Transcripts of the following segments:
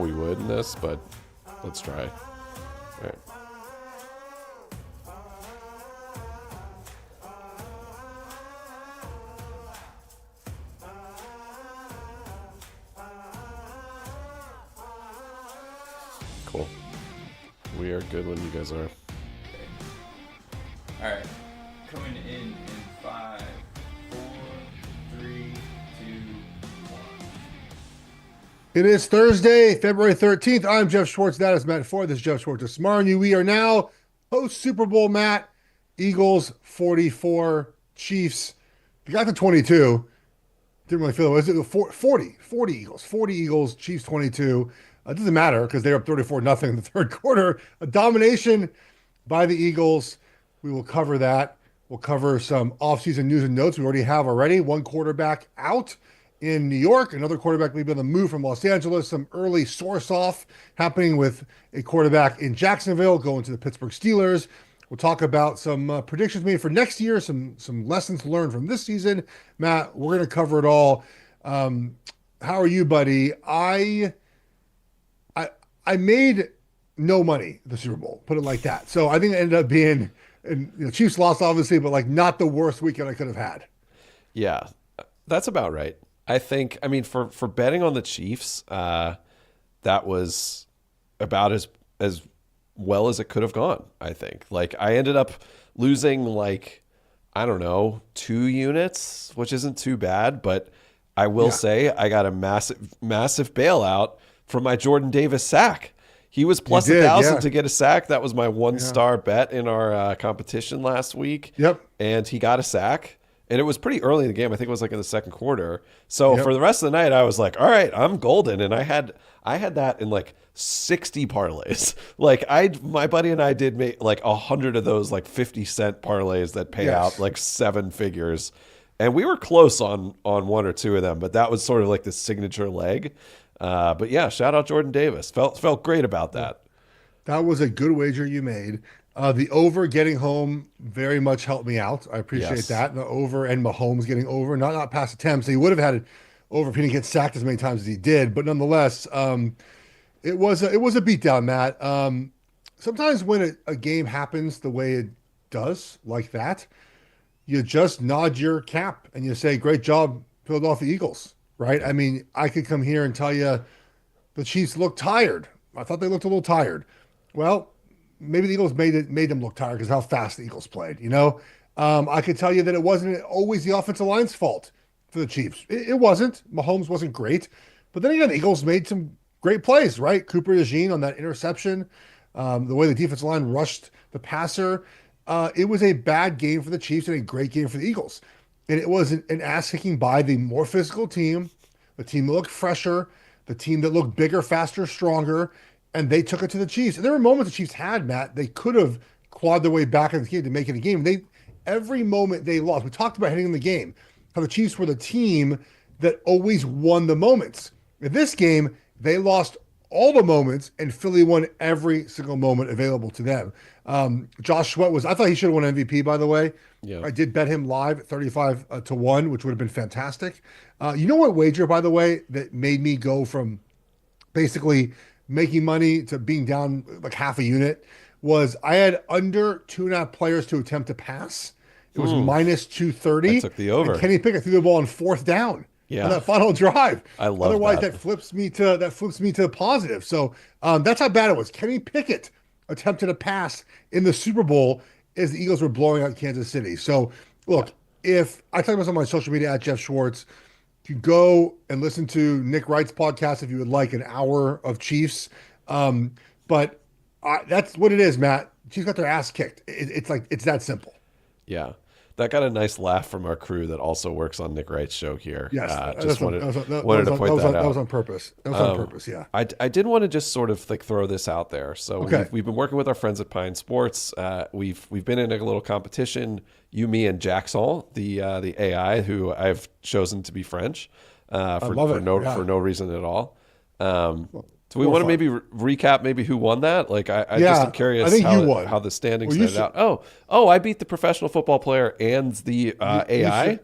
we would in this, but let's try. All right. Cool. We are good when you guys are. All right. Coming in 5, 4, 3, 2, 1. It is Thursday, February 13th. I'm Geoff Schwartz. That is Matt Ford. This is Geoff Schwartz. Tomorrow, we are now post Super Bowl, Matt. Eagles 44, Chiefs. They got to 22. Didn't really feel it. Was it 40 Eagles? 40 Eagles, Chiefs 22. It doesn't matter because they're up 34-0 in the third quarter. A domination by the Eagles. We will cover that. We'll cover some offseason news and notes we already have already. One quarterback out in New York. Another quarterback maybe on the move from Los Angeles. Some early source off happening with a quarterback in Jacksonville going to the Pittsburgh Steelers. We'll talk about some predictions made for next year, some lessons learned from this season. Matt, we're going to cover it all. How are you, buddy? I made no money at the Super Bowl, put it like that. So I think it ended up being, and Chiefs lost obviously, but like not the worst weekend I could have had. Yeah, that's about right. I think, I mean, for betting on the Chiefs, that was about as well as it could have gone, I think. Like, I ended up losing, like, I don't know, 2 units, which isn't too bad, but I will say I got a massive bailout from my Jordan Davis sack. He was plus 1,000 to get a sack. That was my one-star bet in our competition last week. Yep. And he got a sack. And it was pretty early in the game. I think it was like in the second quarter. So for the rest of the night, I was like, all right, I'm golden. And I had that in like 60 parlays. Like my buddy and I did make like 100 of those like 50-cent parlays that pay out like 7 figures. And we were close on 1 or 2 of them, but that was sort of like the signature leg. But yeah, shout out Jordan Davis. Felt great about that. That was a good wager you made. The over getting home very much helped me out. I appreciate that. The over and Mahomes getting over, not past attempts. He would have had it over if he didn't get sacked as many times as he did. But nonetheless, it was a beatdown, Matt. Sometimes when a game happens the way it does, like that, you just nod your cap and you say, "Great job, Philadelphia Eagles." Right? I mean, I could come here and tell you the Chiefs looked tired. I thought they looked a little tired. Well, maybe the Eagles made them look tired because how fast the Eagles played, I could tell you that it wasn't always the offensive line's fault for the Chiefs. It wasn't. Mahomes wasn't great. But then again, the Eagles made some great plays, right? Cooper DeJean on that interception, the way the defensive line rushed the passer. It was a bad game for the Chiefs and a great game for the Eagles. And it was an ass-kicking by the more physical team, the team that looked fresher, the team that looked bigger, faster, stronger, and they took it to the Chiefs. And there were moments the Chiefs had, Matt, they could have clawed their way back in the game to make it a game. Every moment they lost. We talked about heading in the game, how the Chiefs were the team that always won the moments. In this game, they lost all the moments, and Philly won every single moment available to them. Josh Schwartz I thought he should have won MVP, by the way. Yeah. I did bet him live at 35-1, which would have been fantastic. You know what wager, by the way, that made me go from basically making money to being down like half a unit was I had under 2.5 players to attempt to pass. It was minus 230. I took the over. And Kenny Pickett threw the ball on 4th down. Yeah. On that final drive. I love Otherwise, that flips me to positive. So that's how bad it was. Kenny Pickett attempted a pass in the Super Bowl as the Eagles were blowing out Kansas City. So look, if I talk about this on my social media at Geoff Schwartz, you go and listen to Nick Wright's podcast if you would like an hour of Chiefs. But that's what it is, Matt. Chiefs got their ass kicked. It's that simple. Yeah. That got a nice laugh from our crew that also works on Nick Wright's show here. Yes, wanted to point that out. That was on purpose. Yeah. I did want to just sort of like throw this out there. So we've been working with our friends at Pine Sports. We've been in a little competition. You, me, and Jackson, the AI, who I've chosen to be French for no reason at all. Do we want to maybe recap maybe who won that? Like I just am curious I think how the standings started out. Oh, I beat the professional football player and the AI.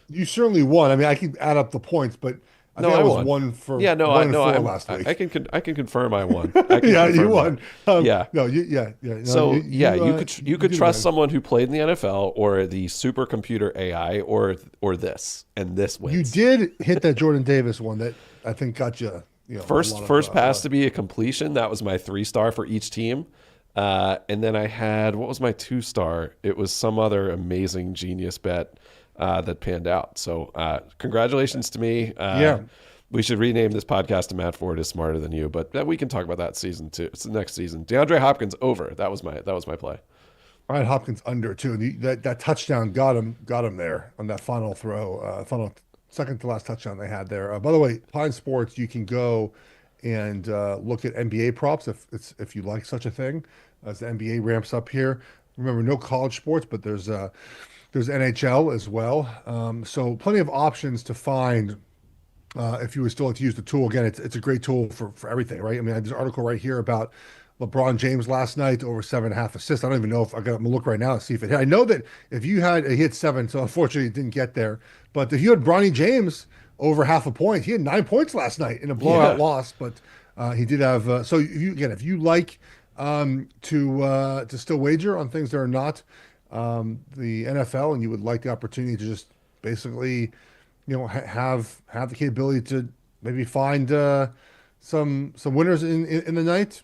You certainly won. I mean, I can add up the points, but I No, think I I was won. 1 for Yeah, no, 1 and 4 I'm. last week. I can confirm I won. I can Yeah, you confirm won. that. Yeah. No, yeah. No, So yeah, you you could did trust win. someone who played in the NFL or the supercomputer AI or this, and this You wins. did hit that Jordan Davis one that I think got you, a lot of First pass to be a completion. That was my 3-star for each team. And then I had, what was my 2-star? It was some other amazing genius bet that panned out. So congratulations to me. Yeah. We should rename this podcast to Matt Ford is Smarter Than You, but we can talk about that season too. It's the next season. DeAndre Hopkins over. That was my play. I had Hopkins under too. And that touchdown got him there on that final throw, final second to last touchdown they had there. By the way, Pine Sports, you can go and look at NBA props if you like such a thing. As the NBA ramps up here, remember no college sports, but there's NHL as well. So plenty of options to find. If you would still like to use the tool, again, it's a great tool for everything, right? I mean, there's an article right here about LeBron James last night, over 7.5 assists. I don't even know if I'm gonna look right now to see if it hit. I know that if you had he hit 7, so unfortunately it didn't get there. But if you had Bronny James over half a point, he had 9 points last night in a blowout loss. But he did have. So if you like to still wager on things that are not the NFL, and you would like the opportunity to just basically have the capability to maybe find some winners in the night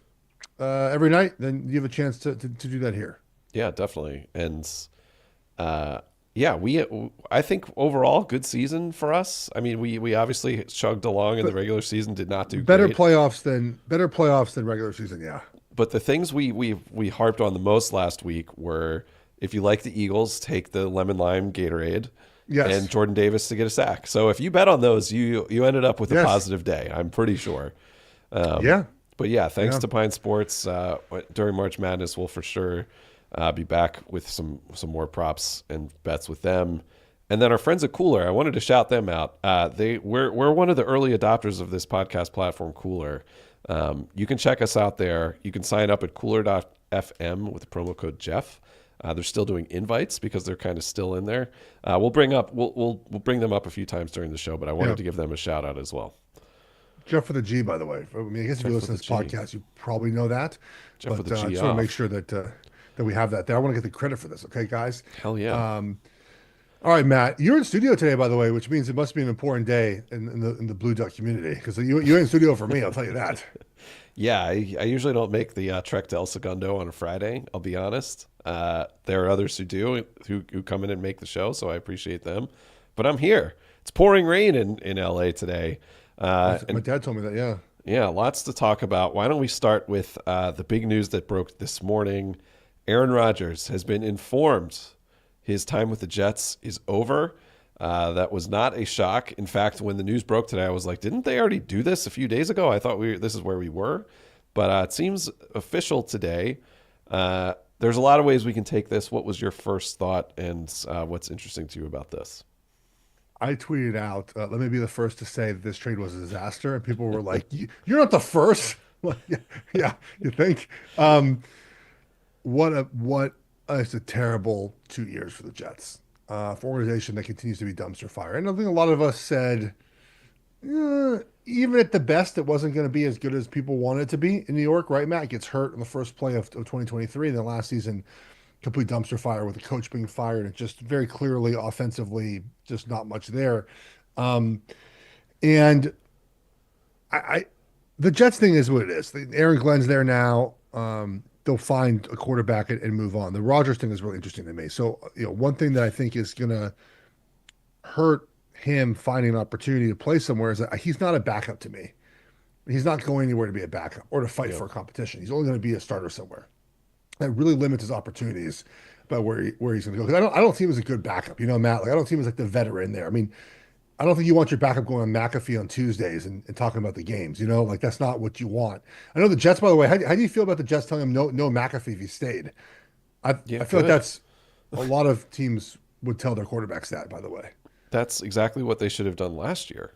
every night, then you have a chance to do that here. Yeah, definitely. And yeah, I think overall good season for us. I mean, we obviously chugged along in the regular season, did not do better great. playoffs than regular season. Yeah, But the things we harped on the most last week were, if you like the Eagles, take the lemon lime Gatorade. Yes. And Jordan Davis to get a sack. So if you bet on those, you ended up with a Yes. positive day, I'm pretty sure. Yeah. But yeah, thanks Yeah. to Pine Sports during March Madness, we'll for sure be back with some more props and bets with them. And then our friends at Cooler, I wanted to shout them out. We're one of the early adopters of this podcast platform, Cooler. You can check us out there. You can sign up at cooler.fm with the promo code Geoff. They're still doing invites because they're kind of still in there. We'll bring them up a few times during the show, but I wanted to give them a shout out as well. Jeff with a G, by the way. I mean, I guess if you listen to this podcast, you probably know that. Jeff with a G I just want off. to make sure that we have that there. I want to get the credit for this, okay, guys? Hell yeah. All right, Matt, you're in studio today, by the way, which means it must be an important day in the Blue Duck community, because you're in studio for me, I'll tell you that. Yeah, I usually don't make the trek to El Segundo on a Friday, I'll be honest. There are others who do, who come in and make the show, so I appreciate them. But I'm here. It's pouring rain in LA today. My dad told me that, yeah. Yeah, lots to talk about. Why don't we start with the big news that broke this morning? Aaron Rodgers has been informed his time with the Jets is over. That was not a shock. In fact, when the news broke today, I was like, didn't they already do this a few days ago? I thought this is where we were. But it seems official today. There's a lot of ways we can take this. What was your first thought, and what's interesting to you about this? I tweeted out, let me be the first to say that this trade was a disaster. And people were like, you're not the first. Well, yeah, you think? It's a terrible 2 years for the Jets. For an organization that continues to be dumpster fire. And I think a lot of us said, even at the best, it wasn't going to be as good as people wanted it to be in New York, right? Matt gets hurt in the first play of 2023, and then last season, complete dumpster fire with the coach being fired, and just very clearly offensively, just not much there. And the Jets thing is what it is. Aaron Glenn's there now. They'll find a quarterback and move on. The Rodgers thing is really interesting to me. So, one thing that I think is going to hurt him finding an opportunity to play somewhere is that he's not a backup to me. He's not going anywhere to be a backup or to fight for a competition. He's only going to be a starter somewhere. That really limits his opportunities about where he's going to go. Because I don't see him as a good backup. Matt, I don't see him as like the veteran there. I mean, I don't think you want your backup going on McAfee on Tuesdays and talking about the games. That's not what you want. I know the Jets, by the way. How do you feel about the Jets telling him no McAfee if he stayed? I feel like that's a lot of teams would tell their quarterbacks that. By the way, that's exactly what they should have done last year.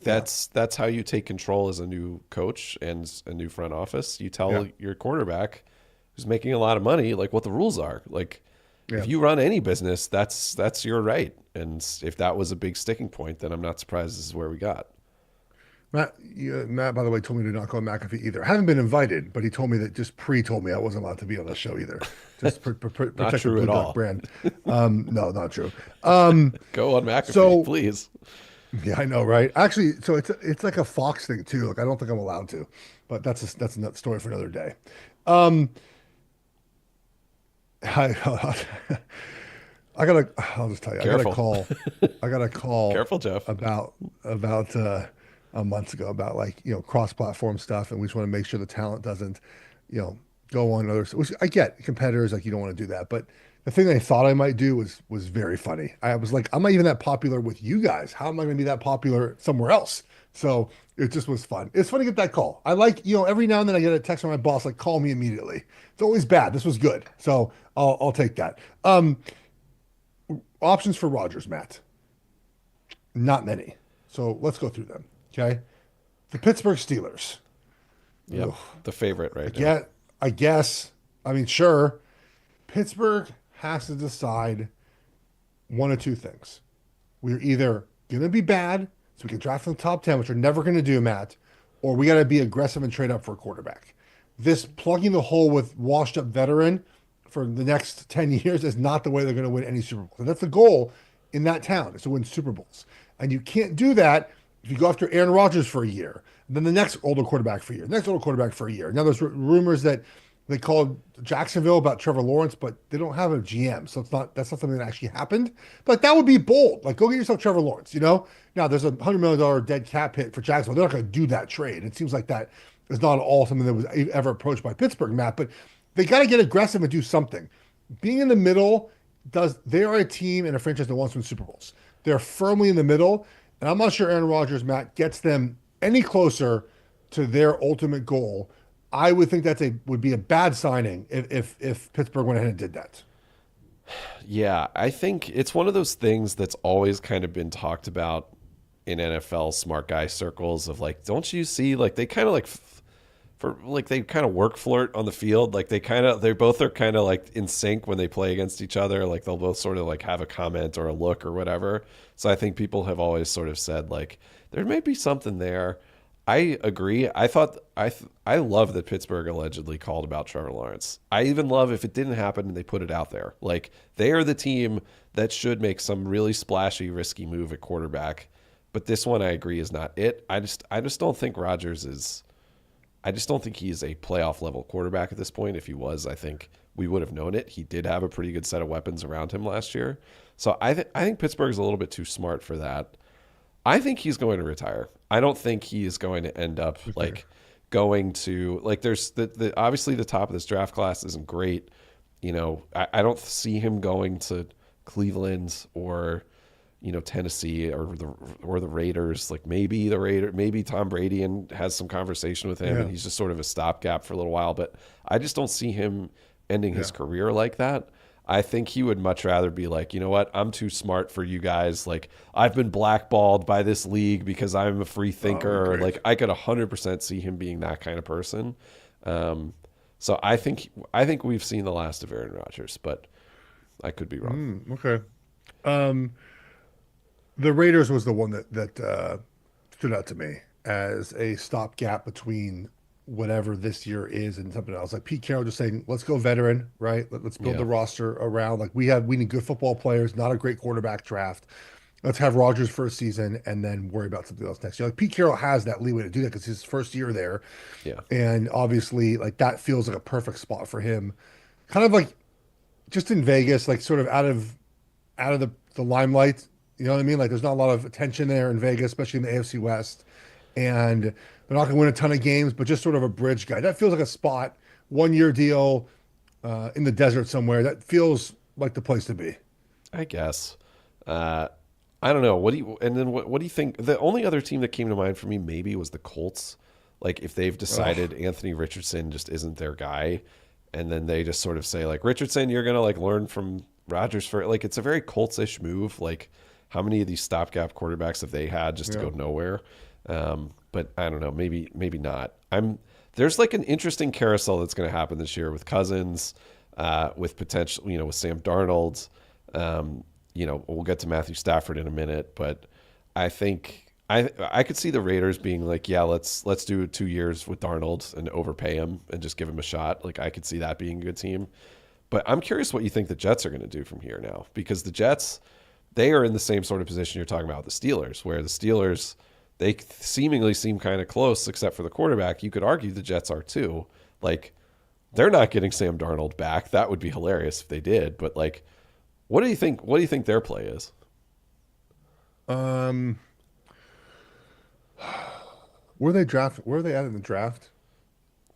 That's how you take control as a new coach and a new front office. You tell your quarterback who's making a lot of money what the rules are. If you run any business, that's your right. And if that was a big sticking point, then I'm not surprised this is where we got. Matt, by the way, told me to not call McAfee either. I haven't been invited, but he told me that just told me I wasn't allowed to be on the show either. Just Not protect the true Blue at Duck all. brand. No, not true. Um, Go on McAfee, so please. yeah, I know, right? Actually, so it's like a Fox thing too. Like I don't think I'm allowed to, but that's another story for another day. Um, I, I'll just tell you, Careful. I got a call Careful, Jeff. about a month ago about like, cross-platform stuff. And we just want to make sure the talent doesn't, go on others, which I get competitors, like you don't want to do that. But the thing I thought I might do was very funny. I was like, I'm not even that popular with you guys. How am I going to be that popular somewhere else? So it just was fun. It's fun to get that call. I like, every now and then I get a text from my boss, like, call me immediately. It's always bad. This was good. So I'll take that. Options for Rodgers, Matt. Not many. So let's go through them. Okay. The Pittsburgh Steelers. Yep. Ugh. The favorite right now. I guess. I mean, sure. Pittsburgh has to decide one of two things. We're either going to be bad, so we can draft in the top 10, which we're never going to do, Matt, or we got to be aggressive and trade up for a quarterback. This plugging the hole with washed up veteran for the next 10 years is not the way they're going to win any Super Bowl. And that's the goal in that town, is to win Super Bowls. And you can't do that if you go after Aaron Rodgers for a year, then the next older quarterback for a year, the next older quarterback for a year. Now there's rumors that they called Jacksonville about Trevor Lawrence, but they don't have a GM, so that's not something that actually happened. But that would be bold. Like, go get yourself Trevor Lawrence. Now there's $100 million dead cap hit for Jacksonville. They're not going to do that trade. It seems like that is not at all something that was ever approached by Pittsburgh, Matt. But they got to get aggressive and do something. Being in the middle they are a team and a franchise that wants to win Super Bowls. They're firmly in the middle, and I'm not sure Aaron Rodgers, Matt, gets them any closer to their ultimate goal. I would think would be a bad signing if Pittsburgh went ahead and did that. Yeah, I think it's one of those things that's always kind of been talked about in NFL smart guy circles of like, don't you see, like they kind of like they kind of work flirt on the field. Like they both are kind of like in sync when they play against each other. Like they'll both sort of like have a comment or a look or whatever. So I think people have always sort of said like there may be something there. I agree. I love that Pittsburgh allegedly called about Trevor Lawrence. I even love if it didn't happen and they put it out there. Like they are the team that should make some really splashy, risky move at quarterback. But this one, I agree, is not it. I just don't think Rodgers is. I just don't think he's a playoff level quarterback at this point. If he was, I think we would have known it. He did have a pretty good set of weapons around him last year. So I think Pittsburgh's a little bit too smart for that. I think he's going to retire. I don't think he is going to end up like going to like there's the obviously the top of this draft class isn't great. I don't see him going to Cleveland or Tennessee or the Raiders. Like maybe Tom Brady and has some conversation with him and he's just sort of a stopgap for a little while. But I just don't see him ending his career like that. I think he would much rather be like, you know what, I'm too smart for you guys. Like I've been blackballed by this league because I'm a free thinker. Like I could 100% see him being that kind of person. So I think we've seen the last of Aaron Rodgers, but I could be wrong. Okay. The Raiders was the one that stood out to me as a stopgap between whatever this year is and something else. Like Pete Carroll just saying, let's go veteran, right? Let's build the roster around. Like we need good football players, not a great quarterback draft. Let's have Rodgers for a season and then worry about something else next year. Like Pete Carroll has that leeway to do that because his first year there. Yeah. And obviously like that feels like a perfect spot for him. Kind of like just in Vegas, like sort of out of the limelight. You know what I mean? Like there's not a lot of attention there in Vegas, especially in the AFC West. And they're not going to win a ton of games, but just sort of a bridge guy. That feels like a spot, 1-year deal in the desert somewhere. That feels like the place to be. I guess. I don't know. What do you think? The only other team that came to mind for me maybe was the Colts. Like if they've decided Anthony Richardson just isn't their guy, and then they just sort of say like, Richardson, you're going to like learn from Rodgers for like, it's a very Colts-ish move. Like how many of these stopgap quarterbacks have they had just to go nowhere? But I don't know, maybe not. There's like an interesting carousel that's going to happen this year with Cousins, with potential, with Sam Darnold. We'll get to Matthew Stafford in a minute, but I think I could see the Raiders being like, yeah, let's do 2 years with Darnold and overpay him and just give him a shot. Like I could see that being a good team. But I'm curious what you think the Jets are going to do from here now, because the Jets, they are in the same sort of position you're talking about with the Steelers, where the Steelers, they seemingly seem kind of close except for the quarterback. You could argue the Jets are too. Like they're not getting Sam Darnold back. That would be hilarious if they did. But like, what do you think? What do you think their play is? Where they draft? Where are they at in the draft?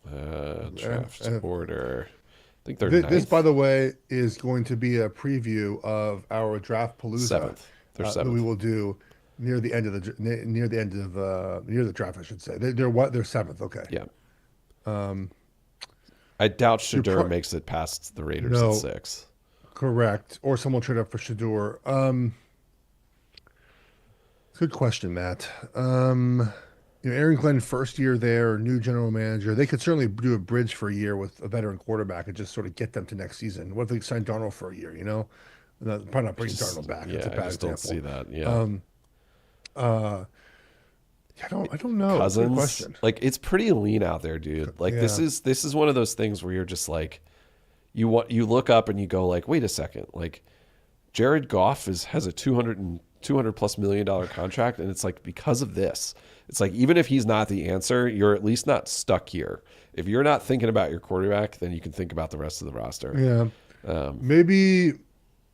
Draft order. I think they're This, ninth. by the way, is going to be a preview of our draft palooza Seventh. They're that seventh. we will do near the end of the draft. I should say they're what they're seventh. Okay. Yeah. I doubt Shador pro- makes it past the Raiders No. at 6. Correct. Or someone trade up for Shador. Good question, Matt. Aaron Glenn, first year there, new general manager. They could certainly do a bridge for a year with a veteran quarterback and just sort of get them to next season. What if they sign Darnold for a year? Probably not bringing Darnold back. Yeah, That's a I bad just example. don't see that. Yeah. I don't know. Good Cousins, question. like it's pretty lean out there, dude. Like Yeah. this is one of those things where you're just like, you look up and you go like, wait a second, like Jared Goff has a $200+ million contract, and it's like because of this. It's like even if he's not the answer, you're at least not stuck here. If you're not thinking about your quarterback, then you can think about the rest of the roster. Yeah. Maybe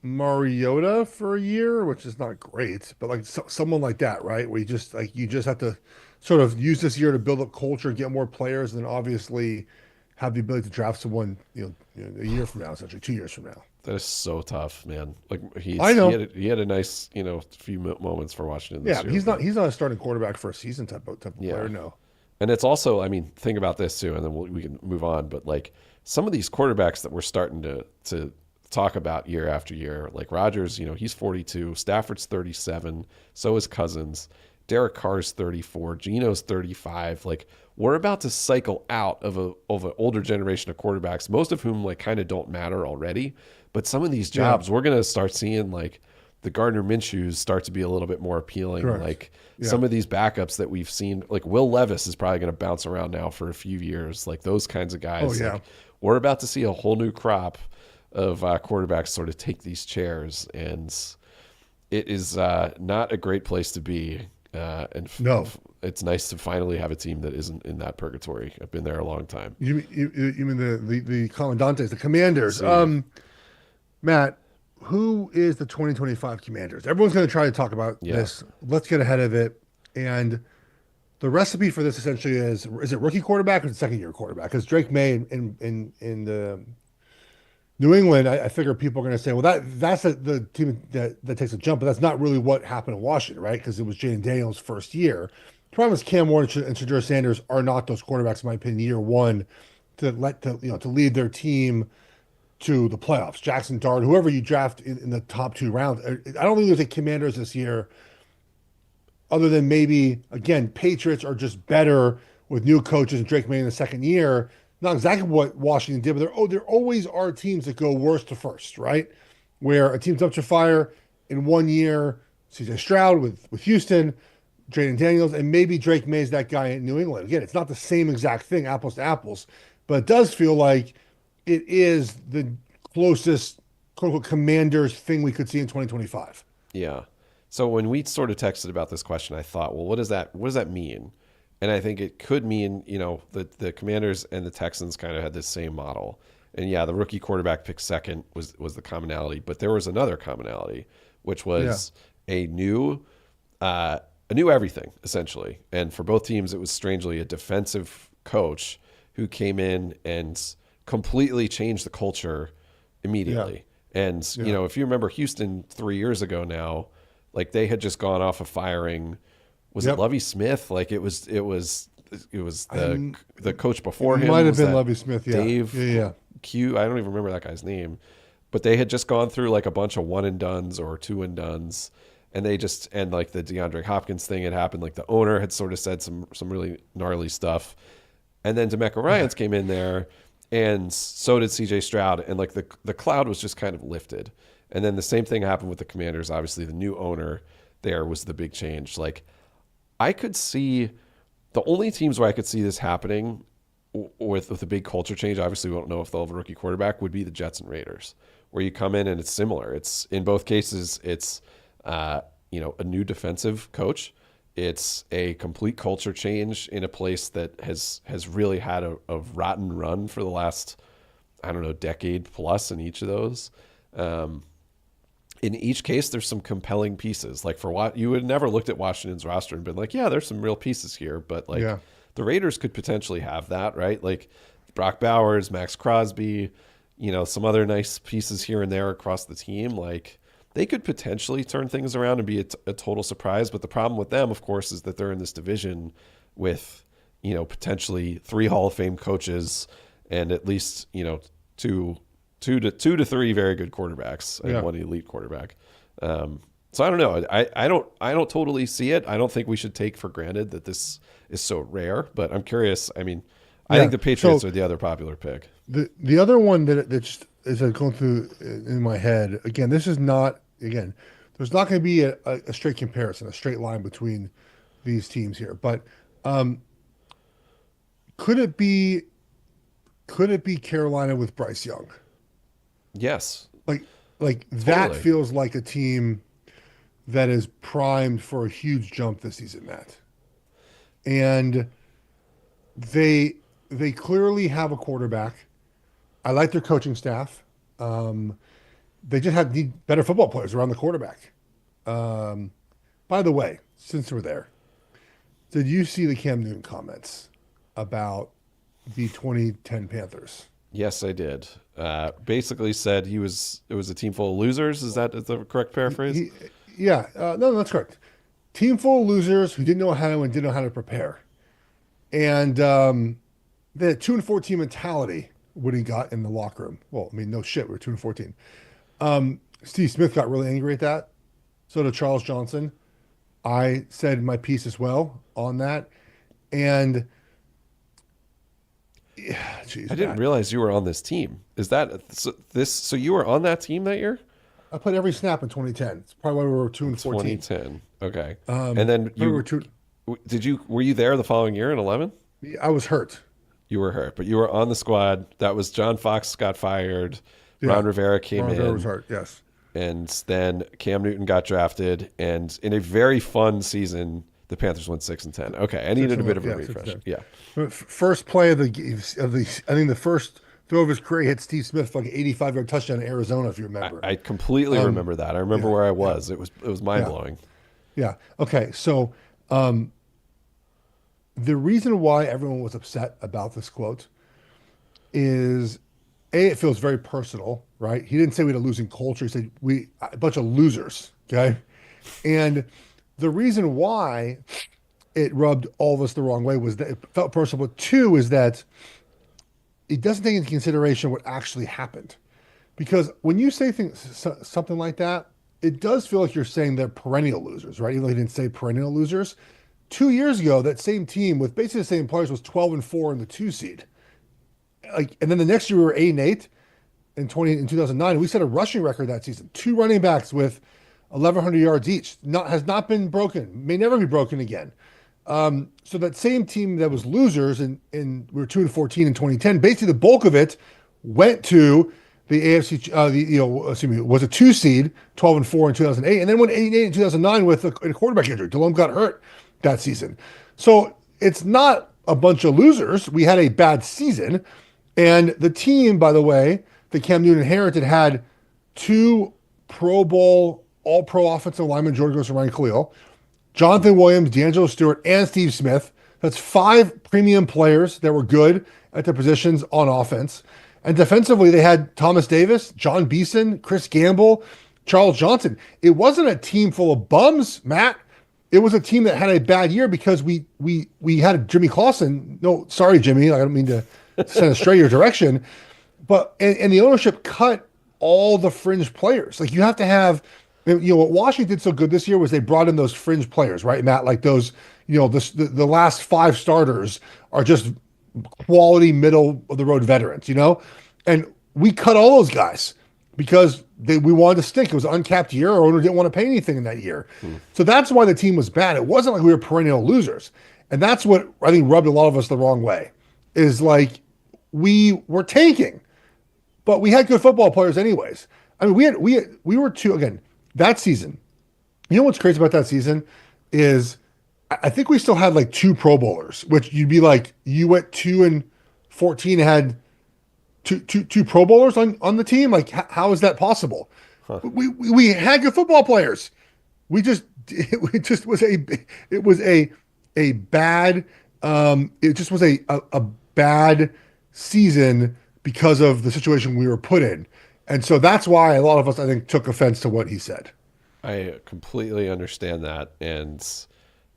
Mariota for a year, which is not great, but like someone like that, right? Where you just have to sort of use this year to build up culture, get more players, and then obviously have the ability to draft someone, a year from now, essentially 2 years from now. That is so tough, man. Like I know. he had a nice, few moments for Washington this Yeah, year. he's not a starting quarterback for a season type of player. No. And it's also, I mean, think about this too, and then we can move on. But like some of these quarterbacks that we're starting to talk about year after year, like Rodgers, he's 42, Stafford's 37, so is Cousins, Derek Carr's 34, Geno's 35. Like we're about to cycle out of an older generation of quarterbacks, most of whom like kind of don't matter already. But some of these jobs, we're gonna start seeing like the Gardner Minshews start to be a little bit more appealing. Correct. Like Yeah. some of these backups that we've seen, like Will Levis is probably going to bounce around now for a few years. Like those kinds of guys. Oh, yeah. Like, we're about to see a whole new crop of quarterbacks sort of take these chairs, and it is not a great place to be. No. It's nice to finally have a team that isn't in that purgatory. I've been there a long time. You mean the Comandantes, the Commanders? See. Matt, who is the 2025 Commanders? Everyone's going to try to talk about this. Let's get ahead of it. And the recipe for this essentially is it rookie quarterback or second year quarterback? Because Drake May in the New England, I figure people are going to say, well, that's the team that takes a jump, but that's not really what happened in Washington, right? Because it was Jaden Daniels' first year. The problem is Cam Ward and Shadur Sanders are not those quarterbacks, in my opinion, year one to lead their team to the playoffs. Jackson Dart, whoever you draft in the top 2 rounds. I don't think there's a Commanders this year, other than maybe, again, Patriots are just better with new coaches and Drake May in the second year. Not exactly what Washington did, but there always are teams that go worst to first, right? Where a team's up to fire in 1 year, CJ Stroud with Houston, Jaden Daniels, and maybe Drake May's that guy in New England. Again, it's not the same exact thing, apples to apples, but it does feel like it is the closest, quote unquote, Commanders thing we could see in 2025. Yeah. So when we sort of texted about this question, I thought, well, what does that mean? And I think it could mean, the Commanders and the Texans kind of had this same model. And yeah, the rookie quarterback picked second was the commonality, but there was another commonality, which was a new everything essentially. And for both teams, it was strangely a defensive coach who came in and completely changed the culture immediately. Yeah. And if you remember Houston 3 years ago now, like they had just gone off of firing. Was it Lovie Smith? Like it was the coach before him. Might have been Lovie Smith. Yeah. Dave Q. I don't even remember that guy's name, but they had just gone through like a bunch of one and dones or two and dones, and like the DeAndre Hopkins thing had happened. Like the owner had sort of said some really gnarly stuff, and then DeMeco Ryans came in there, and so did CJ Stroud, and like the cloud was just kind of lifted. And then the same thing happened with the Commanders. Obviously, the new owner there was the big change. Like, I could see the only teams where I could see this happening with a big culture change. Obviously, we don't know if they'll have a rookie quarterback. Would be the Jets and Raiders, where you come in and it's similar. It's in both cases, it's a new defensive coach. It's a complete culture change in a place that has really had a rotten run for the last, I don't know, decade plus in each of those. In each case, there's some compelling pieces. Like for what you would never looked at Washington's roster and been like, yeah, there's some real pieces here. But like the Raiders could potentially have that, right? Like Brock Bowers, Max Crosby, some other nice pieces here and there across the team. Like they could potentially turn things around and be a total surprise. But the problem with them, of course, is that they're in this division with, potentially 3 Hall of Fame coaches and at least, two to three very good quarterbacks and 1 elite quarterback. So I don't know. I don't totally see it. I don't think we should take for granted that this is so rare, but I'm curious. I mean, I think the Patriots are the other popular pick. The other one that just is going through in my head, again, this is not, there's not going to be a straight comparison, a straight line between these teams here, but could it be Carolina with Bryce Young? Yes. Like totally. That feels like a team that is primed for a huge jump this season, Matt. And they clearly have a quarterback. I like their coaching staff. They just need better football players around the quarterback. By the way, since we're there, did you see the Cam Newton comments about the 2010 Panthers? Yes, I did. Basically said it was a team full of losers. Is that the correct paraphrase? No, that's correct. Team full of losers who didn't know how to and didn't know how to prepare. And the 2-14 mentality when he got in the locker room. Well, I mean, no shit, we were 2-14. Steve Smith got really angry at that. So did Charles Johnson. I said my piece as well on that. And I didn't realize you were on this team. Is that so you were on that team that year? I played every snap in 2010. It's probably why we were 2-14. 2010. Okay. And then were you there the following year in 11? I was hurt. You were hurt, but you were on the squad. That was John Fox got fired. Yeah. Ron Rivera came in. Rivera was hurt, yes. And then Cam Newton got drafted, and in a very fun season, the Panthers went 6-10. Okay, I needed a bit of a refresh. Yeah. First play of the I think the first throw of his career hit Steve Smith for like an 85-yard touchdown in Arizona, if you remember. I completely remember that. I remember where I was. Yeah. It was mind blowing. Yeah. Okay. So the reason why everyone was upset about this quote is it feels very personal, right? He didn't say we had a losing culture. He said a bunch of losers. Okay. And the reason why it rubbed all of us the wrong way was that it felt personal. But 2 is that it doesn't take into consideration what actually happened. Because when you say something like that, it does feel like you're saying they're perennial losers, right? Even though he didn't say perennial losers. 2 years ago, that same team with basically the same players was 12-4 in the 2 seed. And then the next year we were 8-8 in 2009. We set a rushing record that season. 2 running backs with 1,100 yards each. Has not been broken. May never be broken again. So that same team that was losers and we were 2-14 in 2010. Basically, the bulk of it went to the AFC. Was a 2 seed, 12-4 in 2008, and then went 8-8 in 2009 with a quarterback injury. Delhomme got hurt that season. So it's not a bunch of losers. We had a bad season, and the team, by the way, that Cam Newton inherited had 2 Pro Bowl All-Pro offensive linemen, George Gross and Ryan Khalil, Jonathan Williams, D'Angelo Stewart, and Steve Smith. That's 5 premium players that were good at their positions on offense. And defensively, they had Thomas Davis, John Beeson, Chris Gamble, Charles Johnson. It wasn't a team full of bums, Matt. It was a team that had a bad year because we had Jimmy Clausen. No, sorry, Jimmy. I don't mean to send us straight your direction. But and the ownership cut all the fringe players. Like you have to have, what Washington did so good this year was they brought in those fringe players, right, Matt? Like those, the last 5 starters are just quality middle of the road veterans, and we cut all those guys because we wanted to stink. It was an uncapped year. Our owner didn't want to pay anything in that year. So that's why the team was bad. It wasn't like we were perennial losers. And that's what I think rubbed a lot of us the wrong way is like we were tanking, but we had good football players anyways. I mean, we were two again that season. You know what's crazy about that season is I think we still had like two Pro Bowlers, which you'd be like, you went 2-14 and had two Pro Bowlers on the team. Like, how is that possible? We had good football players. We just it just was a bad it just was a bad season because of the situation we were put in. And so that's why a lot of us, I think, took offense to what he said. I completely understand that. And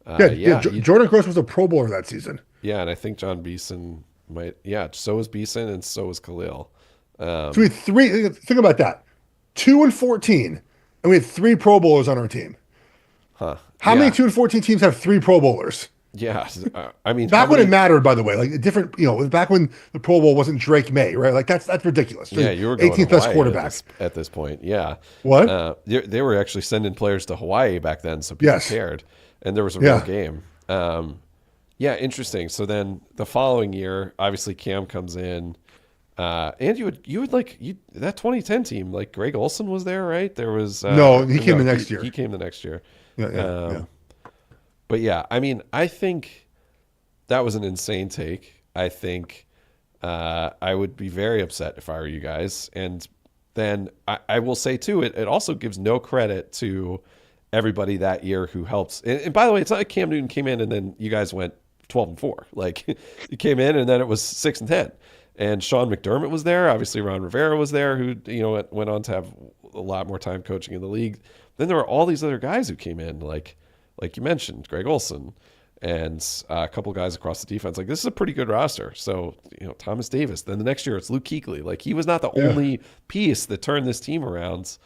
Jordan Gross was a Pro Bowler that season. yeah, and I think John Beeson might, so was Beeson and so was Khalil. So we had three, think about that 2-14, and we had three Pro Bowlers on our team. How many 2-14 teams have three Pro Bowlers? Yeah. I mean, back when it mattered, by the way, like different, back when the Pro Bowl wasn't Drake May, right? Like that's ridiculous. Yeah, you were going 18th best quarterback at this point. Yeah. What? They were actually sending players to Hawaii back then, so people cared, and there was a real game. Yeah, interesting. So then the following year, obviously Cam comes in, and you would like that 2010 team, like Greg Olson was there, right? There was no, he came the next year. He came the next year. Yeah. But yeah, I mean, I think that was an insane take. I think I would be very upset if I were you guys. And then I will say too, it also gives no credit to everybody that year who helps. And by the way, it's not like Cam Newton came in and then you guys went 12-4. Like you came in and then it was 6-10. And Sean McDermott was there. Obviously, Ron Rivera was there, who went on to have a lot more time coaching in the league. Then there were all these other guys who came in, like you mentioned, Greg Olson, and a couple guys across the defense. Like, this is a pretty good roster. So, Thomas Davis. Then the next year, it's Luke Kuechly. Like, he was not the only piece that turned this team around.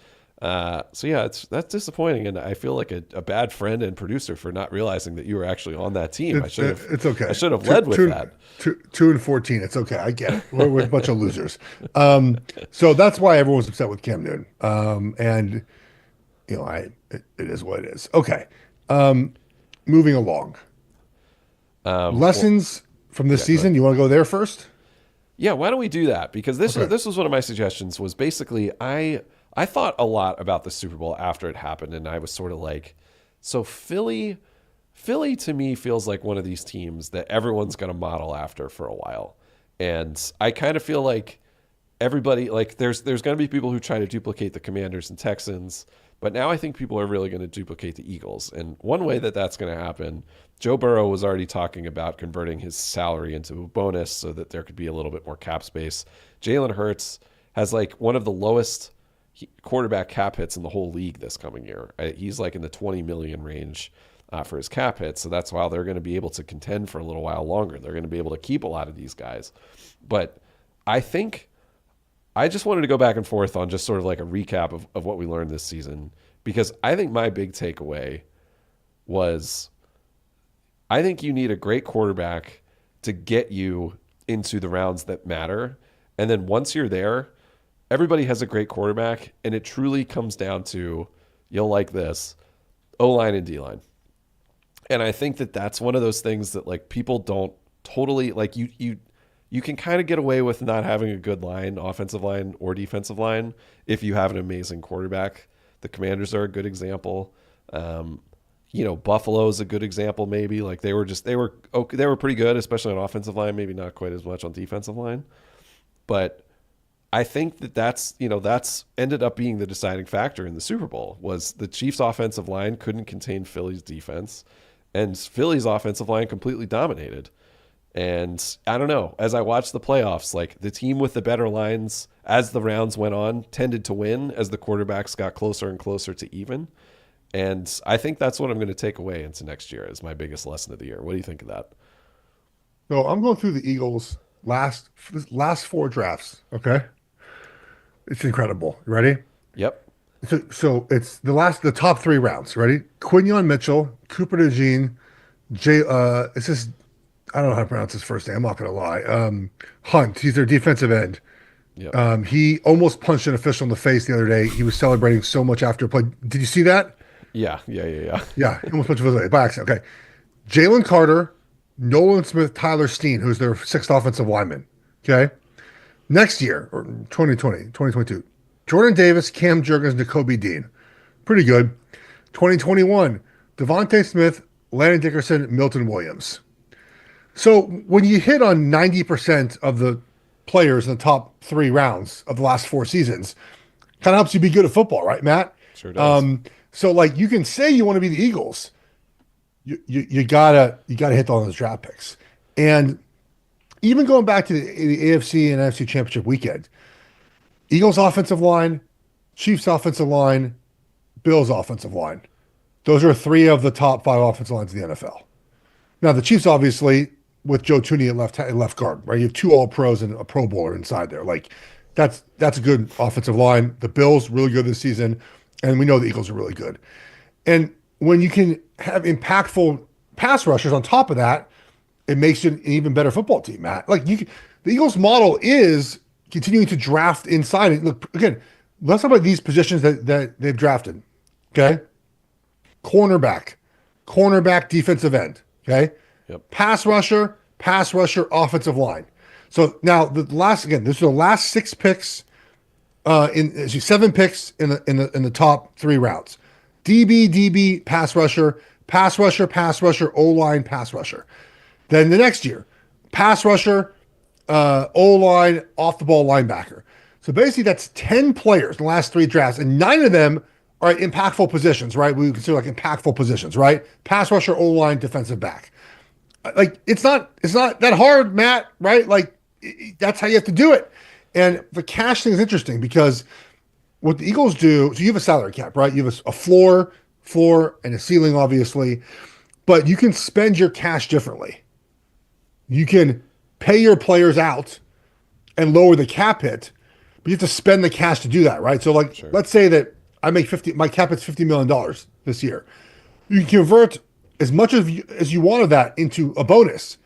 So, yeah, that's disappointing. And I feel like a bad friend and producer for not realizing that you were actually on that team. It's okay. I should have led with that. 2-14. It's okay. I get it. We're a bunch of losers. So that's why everyone was upset with Cam Newton. And, it is what it is. Okay. Moving along. Lessons from this season. You want to go there first? Yeah, why don't we do that? Because this was one of my suggestions. Was basically I thought a lot about the Super Bowl after it happened, and I was sort of like, so Philly to me feels like one of these teams that everyone's going to model after for a while, and I kind of feel like everybody, like there's going to be people who try to duplicate the Commanders and Texans. But now I think people are really going to duplicate the Eagles. And one way that that's going to happen, Joe Burrow was already talking about converting his salary into a bonus so that there could be a little bit more cap space. Jalen Hurts has like one of the lowest quarterback cap hits in the whole league this coming year. He's like in the 20 million range for his cap hits. So that's why they're going to be able to contend for a little while longer. They're going to be able to keep a lot of these guys. But I think I just wanted to go back and forth on just sort of like a recap of what we learned this season, because I think my big takeaway was I think you need a great quarterback to get you into the rounds that matter. And then once you're there, everybody has a great quarterback, and it truly comes down to, you'll like this, O-line and D-line. And I think that that's one of those things that like people don't totally like. You can kind of get away with not having a good line, offensive line or defensive line, if you have an amazing quarterback. The Commanders are a good example. Buffalo's a good example, maybe. Like they were pretty good, especially on offensive line, maybe not quite as much on defensive line. But I think that's ended up being the deciding factor in the Super Bowl, was the Chiefs' offensive line couldn't contain Philly's defense, and Philly's offensive line completely dominated. And I don't know, as I watched the playoffs, like the team with the better lines as the rounds went on tended to win as the quarterbacks got closer and closer to even. And I think that's what I'm going to take away into next year as my biggest lesson of the year. What do you think of that? So I'm going through the Eagles' last 4 drafts. Okay. It's incredible. You ready? Yep. So it's the top 3 rounds. Ready? Quinyon Mitchell, Cooper DeJean, it's just, I don't know how to pronounce his first name. I'm not going to lie. Hunt. He's their defensive end. Yep. He almost punched an official in the face the other day. He was celebrating so much after play. Did you see that? Yeah. Yeah, he almost punched an official by accident. Okay. Jalen Carter, Nolan Smith, Tyler Steen, who's their sixth offensive lineman. Okay. Next year, or 2020, 2022, Jordan Davis, Cam Jurgens, N'Kobe Dean. Pretty good. 2021, Devontae Smith, Landon Dickerson, Milton Williams. So when you hit on 90% of the players in the top 3 rounds of the last 4 seasons, kind of helps you be good at football, right, Matt? Sure does. So like you can say you want to be the Eagles, you gotta hit all those draft picks, and even going back to the AFC and NFC Championship weekend, Eagles offensive line, Chiefs offensive line, Bills offensive line. Those are 3 of the top 5 offensive lines in the NFL. Now the Chiefs, obviously, with Joe Tooney at left guard, right? You have 2 All Pros and a Pro Bowler inside there. Like that's a good offensive line. The Bills really good this season, and we know the Eagles are really good. And when you can have impactful pass rushers on top of that, it makes you an even better football team, Matt. The Eagles model is continuing to draft inside. And look, again, let's talk about these positions that they've drafted. Okay, cornerback, defensive end. Okay, Yep. pass rusher, offensive line. So now this is the last 6 picks, 7 picks in the top 3 rounds. DB, pass rusher, O-line, pass rusher. Then the next year, pass rusher, O-line, off the ball linebacker. So basically that's 10 players in the last 3 drafts, and 9 of them are at impactful positions, right? We consider like impactful positions, right? Pass rusher, O-line, defensive back. Like it's not that hard, Matt, right? Like that's how you have to do it. And the cash thing is interesting because what the Eagles do, so you have a salary cap, right? You have a floor, and a ceiling, obviously, but you can spend your cash differently. You can pay your players out and lower the cap hit, but you have to spend the cash to do that, right? So like, Sure. let's say that I make my cap hit's $50 million this year. You can convert as much as you want of that into a bonus,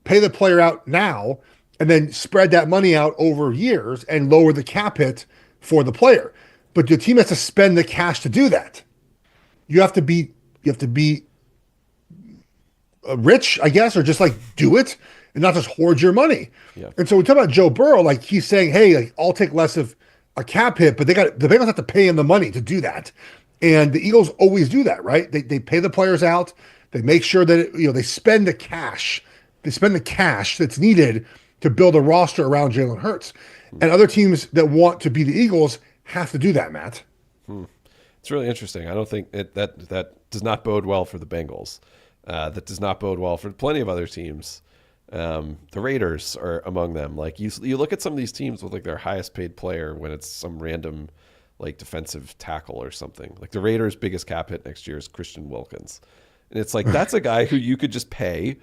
pay the player out now, and then spread that money out over years and lower the cap hit for the player. But your team has to spend the cash to do that. You have to be rich, I guess, or just like do it and not just hoard your money. Yeah. And so we talk about Joe Burrow, like he's saying, hey, like, I'll take less of a cap hit, but the Bengals have to pay him the money to do that. And the Eagles always do that, right? They pay the players out. They make sure that they spend the cash. They spend the cash that's needed to build a roster around Jalen Hurts. And other teams that want to be the Eagles have to do that, Matt. It's really interesting. I don't think that does not bode well for the Bengals. That does not bode well for plenty of other teams. The Raiders are among them. Like you look at some of these teams with like their highest paid player when it's some random like defensive tackle or something. Like the Raiders' biggest cap hit next year is Christian Wilkins, and it's like that's a guy who you could just pay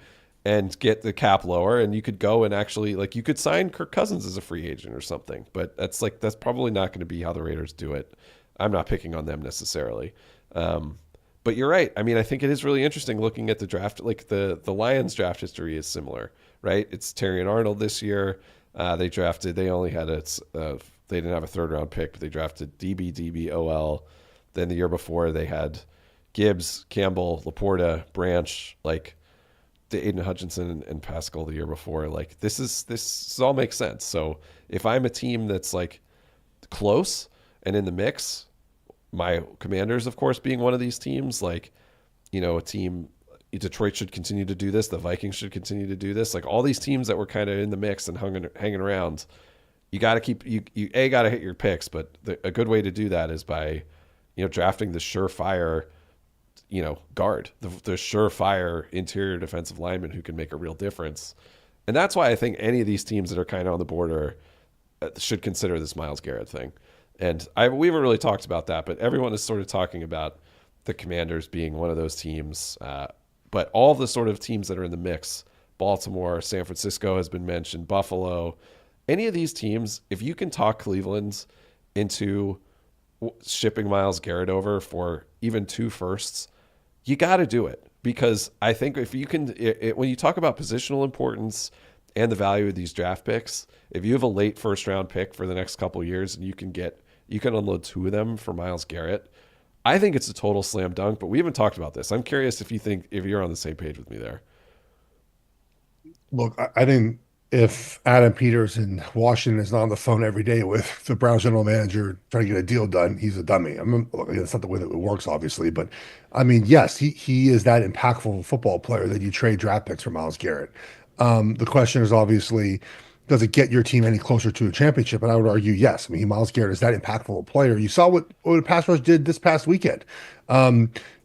and get the cap lower, and you could go and actually like you could sign Kirk Cousins as a free agent or something. But that's probably not going to be how the Raiders do it. I'm not picking on them necessarily. But you're right. I mean, I think it is really interesting looking at the draft. Like the Lions draft history is similar, right? It's Terry and Arnold this year. They only had they didn't have a 3rd-round pick, but they drafted DB, OL. Then the year before they had Gibbs, Campbell, Laporta, Branch, like the Aiden Hutchinson and Pascal the year before. Like this all makes sense. So if I'm a team that's like close and in the mix, my Commanders, of course, being one of these teams, like, a team, Detroit should continue to do this. The Vikings should continue to do this. Like all these teams that were kind of in the mix and hanging around, you got to keep, you got to hit your picks. But a good way to do that is by, drafting the surefire, guard, the surefire interior defensive lineman who can make a real difference. And that's why I think any of these teams that are kind of on the border should consider this Myles Garrett thing. And we haven't really talked about that, but everyone is sort of talking about the Commanders being one of those teams. But all the sort of teams that are in the mix, Baltimore, San Francisco has been mentioned, Buffalo, any of these teams, if you can talk Cleveland into shipping Myles Garrett over for even 2 firsts, you got to do it. Because I think if you can, when you talk about positional importance and the value of these draft picks, if you have a late first round pick for the next couple of years and you can unload 2 of them for Myles Garrett, I think it's a total slam dunk. But we haven't talked about this. I'm curious if you're on the same page with me there. Look, I think if Adam Peters in Washington is not on the phone every day with the Browns general manager trying to get a deal done, he's a dummy. Look, that's not the way that it works, obviously, but I mean, yes, he is that impactful football player that you trade draft picks for Myles Garrett. The question is obviously, does it get your team any closer to a championship? And I would argue yes. I mean, Myles Garrett is that impactful a player. You saw what the pass rush did this past weekend.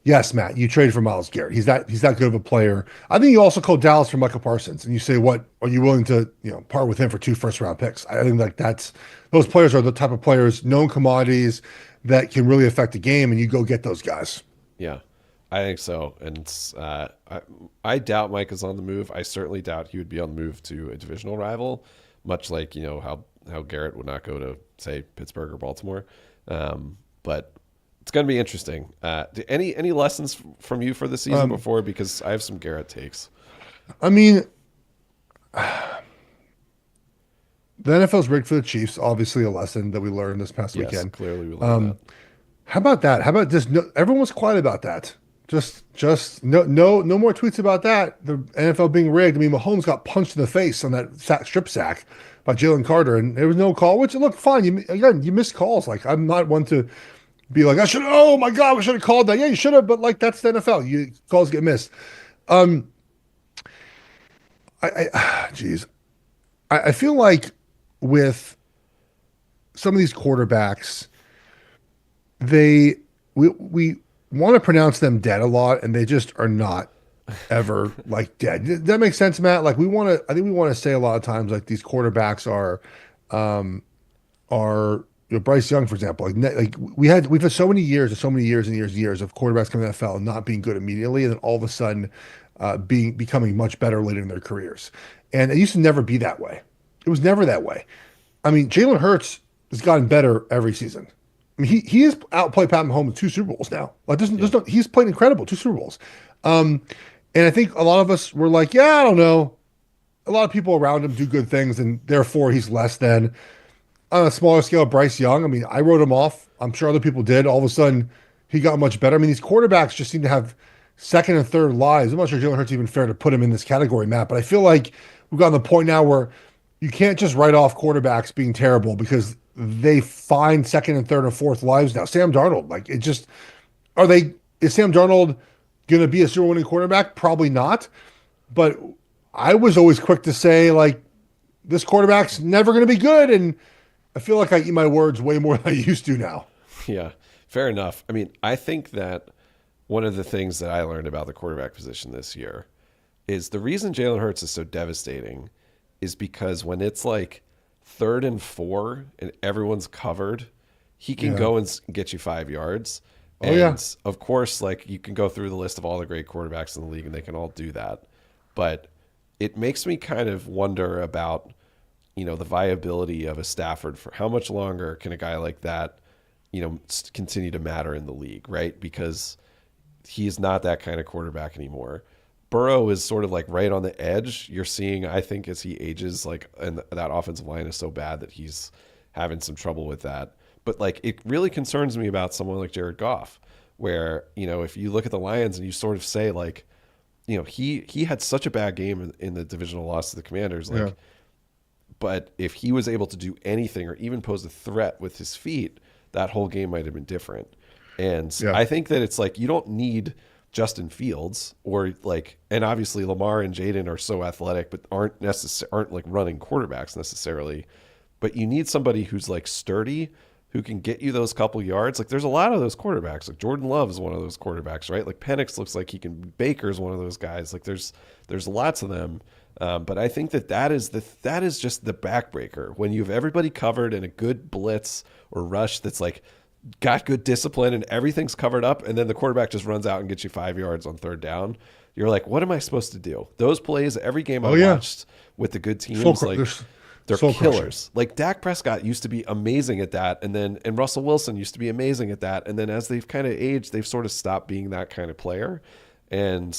Yes, Matt, you traded for Myles Garrett. He's that good of a player. I think you also called Dallas for Michael Parsons, and you say, what are you willing to part with him for 2 first-round picks? I think like those players are the type of players, known commodities that can really affect the game, and you go get those guys. Yeah, I think so. And I doubt Mike is on the move. I certainly doubt he would be on the move to a divisional rival, much like how Garrett would not go to, say, Pittsburgh or Baltimore. But it's going to be interesting. Any lessons from you for the season before? Because I have some Garrett takes. I mean, the NFL's rigged for the Chiefs. Obviously, a lesson that we learned this past weekend. Clearly we learned that. How about that? How about just everyone was quiet about that? Just no more tweets about that. The NFL being rigged. I mean, Mahomes got punched in the face on that strip sack by Jalen Carter, and there was no call. Which look fine. You missed calls. Like I'm not one to be like, oh my God, we should have called that. Yeah, you should have, but like that's the NFL. Calls get missed. I feel like with some of these quarterbacks, we want to pronounce them dead a lot, and they just are not ever like dead. Does that make sense, Matt? Like I think we want to say a lot of times like these quarterbacks are Bryce Young, for example, like we've had so many years of quarterbacks coming to the NFL and not being good immediately, and then all of a sudden becoming much better later in their careers. And it used to never be that way. It was never that way. I mean, Jalen Hurts has gotten better every season. I mean, he has outplayed Pat Mahomes in 2 Super Bowls now. Like he's played incredible 2 Super Bowls. And I think a lot of us were like, yeah, I don't know. A lot of people around him do good things, and therefore he's less than. On a smaller scale, Bryce Young, I mean, I wrote him off. I'm sure other people did. All of a sudden, he got much better. I mean, these quarterbacks just seem to have second and third lives. I'm not sure Jalen Hurts even fair to put him in this category, Matt, but I feel like we've gotten to the point now where you can't just write off quarterbacks being terrible because they find second and third and fourth lives now. Sam Darnold, is Sam Darnold going to be a Super Bowl winning quarterback? Probably not. But I was always quick to say, like, this quarterback's never going to be good, and I feel like I eat my words way more than I used to now. Yeah, fair enough. I mean, I think that one of the things that I learned about the quarterback position this year is the reason Jalen Hurts is so devastating is because when it's like 3rd and 4 and everyone's covered, he can go and get you 5 yards. And of course, like you can go through the list of all the great quarterbacks in the league and they can all do that. But it makes me kind of wonder about the viability of a Stafford. For how much longer can a guy like that, continue to matter in the league, right? Because he's not that kind of quarterback anymore. Burrow is sort of like right on the edge. You're seeing, I think, as he ages, like, and that offensive line is so bad that he's having some trouble with that. But like, it really concerns me about someone like Jared Goff, where, if you look at the Lions and you sort of say like, he had such a bad game in the divisional loss to the Commanders, like. But if he was able to do anything or even pose a threat with his feet, that whole game might have been different. And I think that it's like you don't need Justin Fields or like, and obviously Lamar and Jaden are so athletic, but aren't like running quarterbacks necessarily. But you need somebody who's like sturdy, who can get you those couple yards. Like there's a lot of those quarterbacks. Like Jordan Love is one of those quarterbacks, right? Like Penix looks like he can. Baker's one of those guys. Like there's lots of them. But I think that is just the backbreaker when you have everybody covered in a good blitz or rush that's like got good discipline and everything's covered up, and then the quarterback just runs out and gets you 5 yards on 3rd down. You're like, what am I supposed to do? Those plays, every game I watched with the good teams, they're killers. Crushing. Like Dak Prescott used to be amazing at that, and Russell Wilson used to be amazing at that, and then as they've kind of aged, they've sort of stopped being that kind of player, and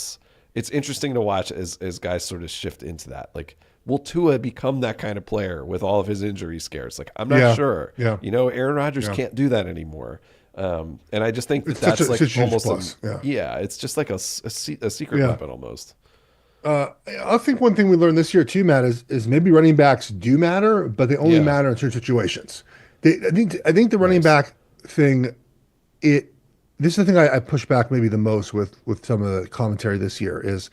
it's interesting to watch as guys sort of shift into that. Like will Tua become that kind of player with all of his injury scares? Like, I'm not Yeah. sure. Yeah. Aaron Rodgers can't do that anymore. And I just think It's that's like such a huge almost plus. it's just like a secret Yeah. weapon almost. I think one thing we learned this year too, Matt, is maybe running backs do matter, but they only matter in certain situations. I think the running back thing, this is the thing I push back maybe the most with some of the commentary this year is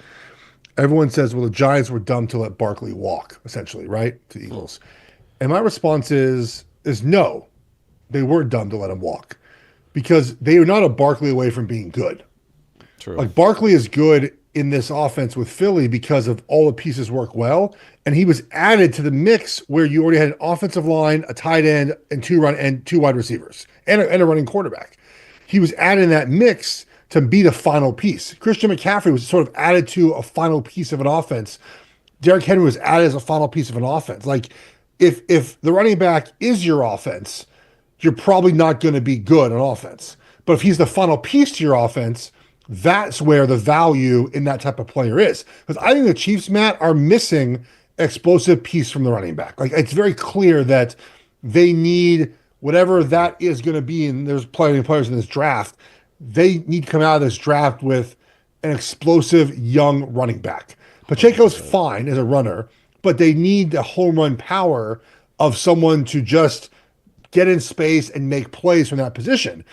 everyone says, well, the Giants were dumb to let Barkley walk, essentially, right? To the Eagles. And my response is no, they were dumb to let him walk because they are not a Barkley away from being good. True. Like Barkley is good in this offense with Philly because of all the pieces work well. And he was added to the mix where you already had an offensive line, a tight end, and two wide receivers, and a running quarterback. He was added in that mix to be the final piece. Christian McCaffrey was sort of added to a final piece of an offense. Derrick Henry was added as a final piece of an offense. Like if the running back is your offense, you're probably not going to be good on offense. But if he's the final piece to your offense, that's where the value in that type of player is. Because I think the Chiefs, Matt, are missing explosive piece from the running back. Like it's very clear that they need whatever that is going to be, and there's plenty of players in this draft, they need to come out of this draft with an explosive young running back. Pacheco's fine as a runner, but they need the home run power of someone to just get in space and make plays from that position.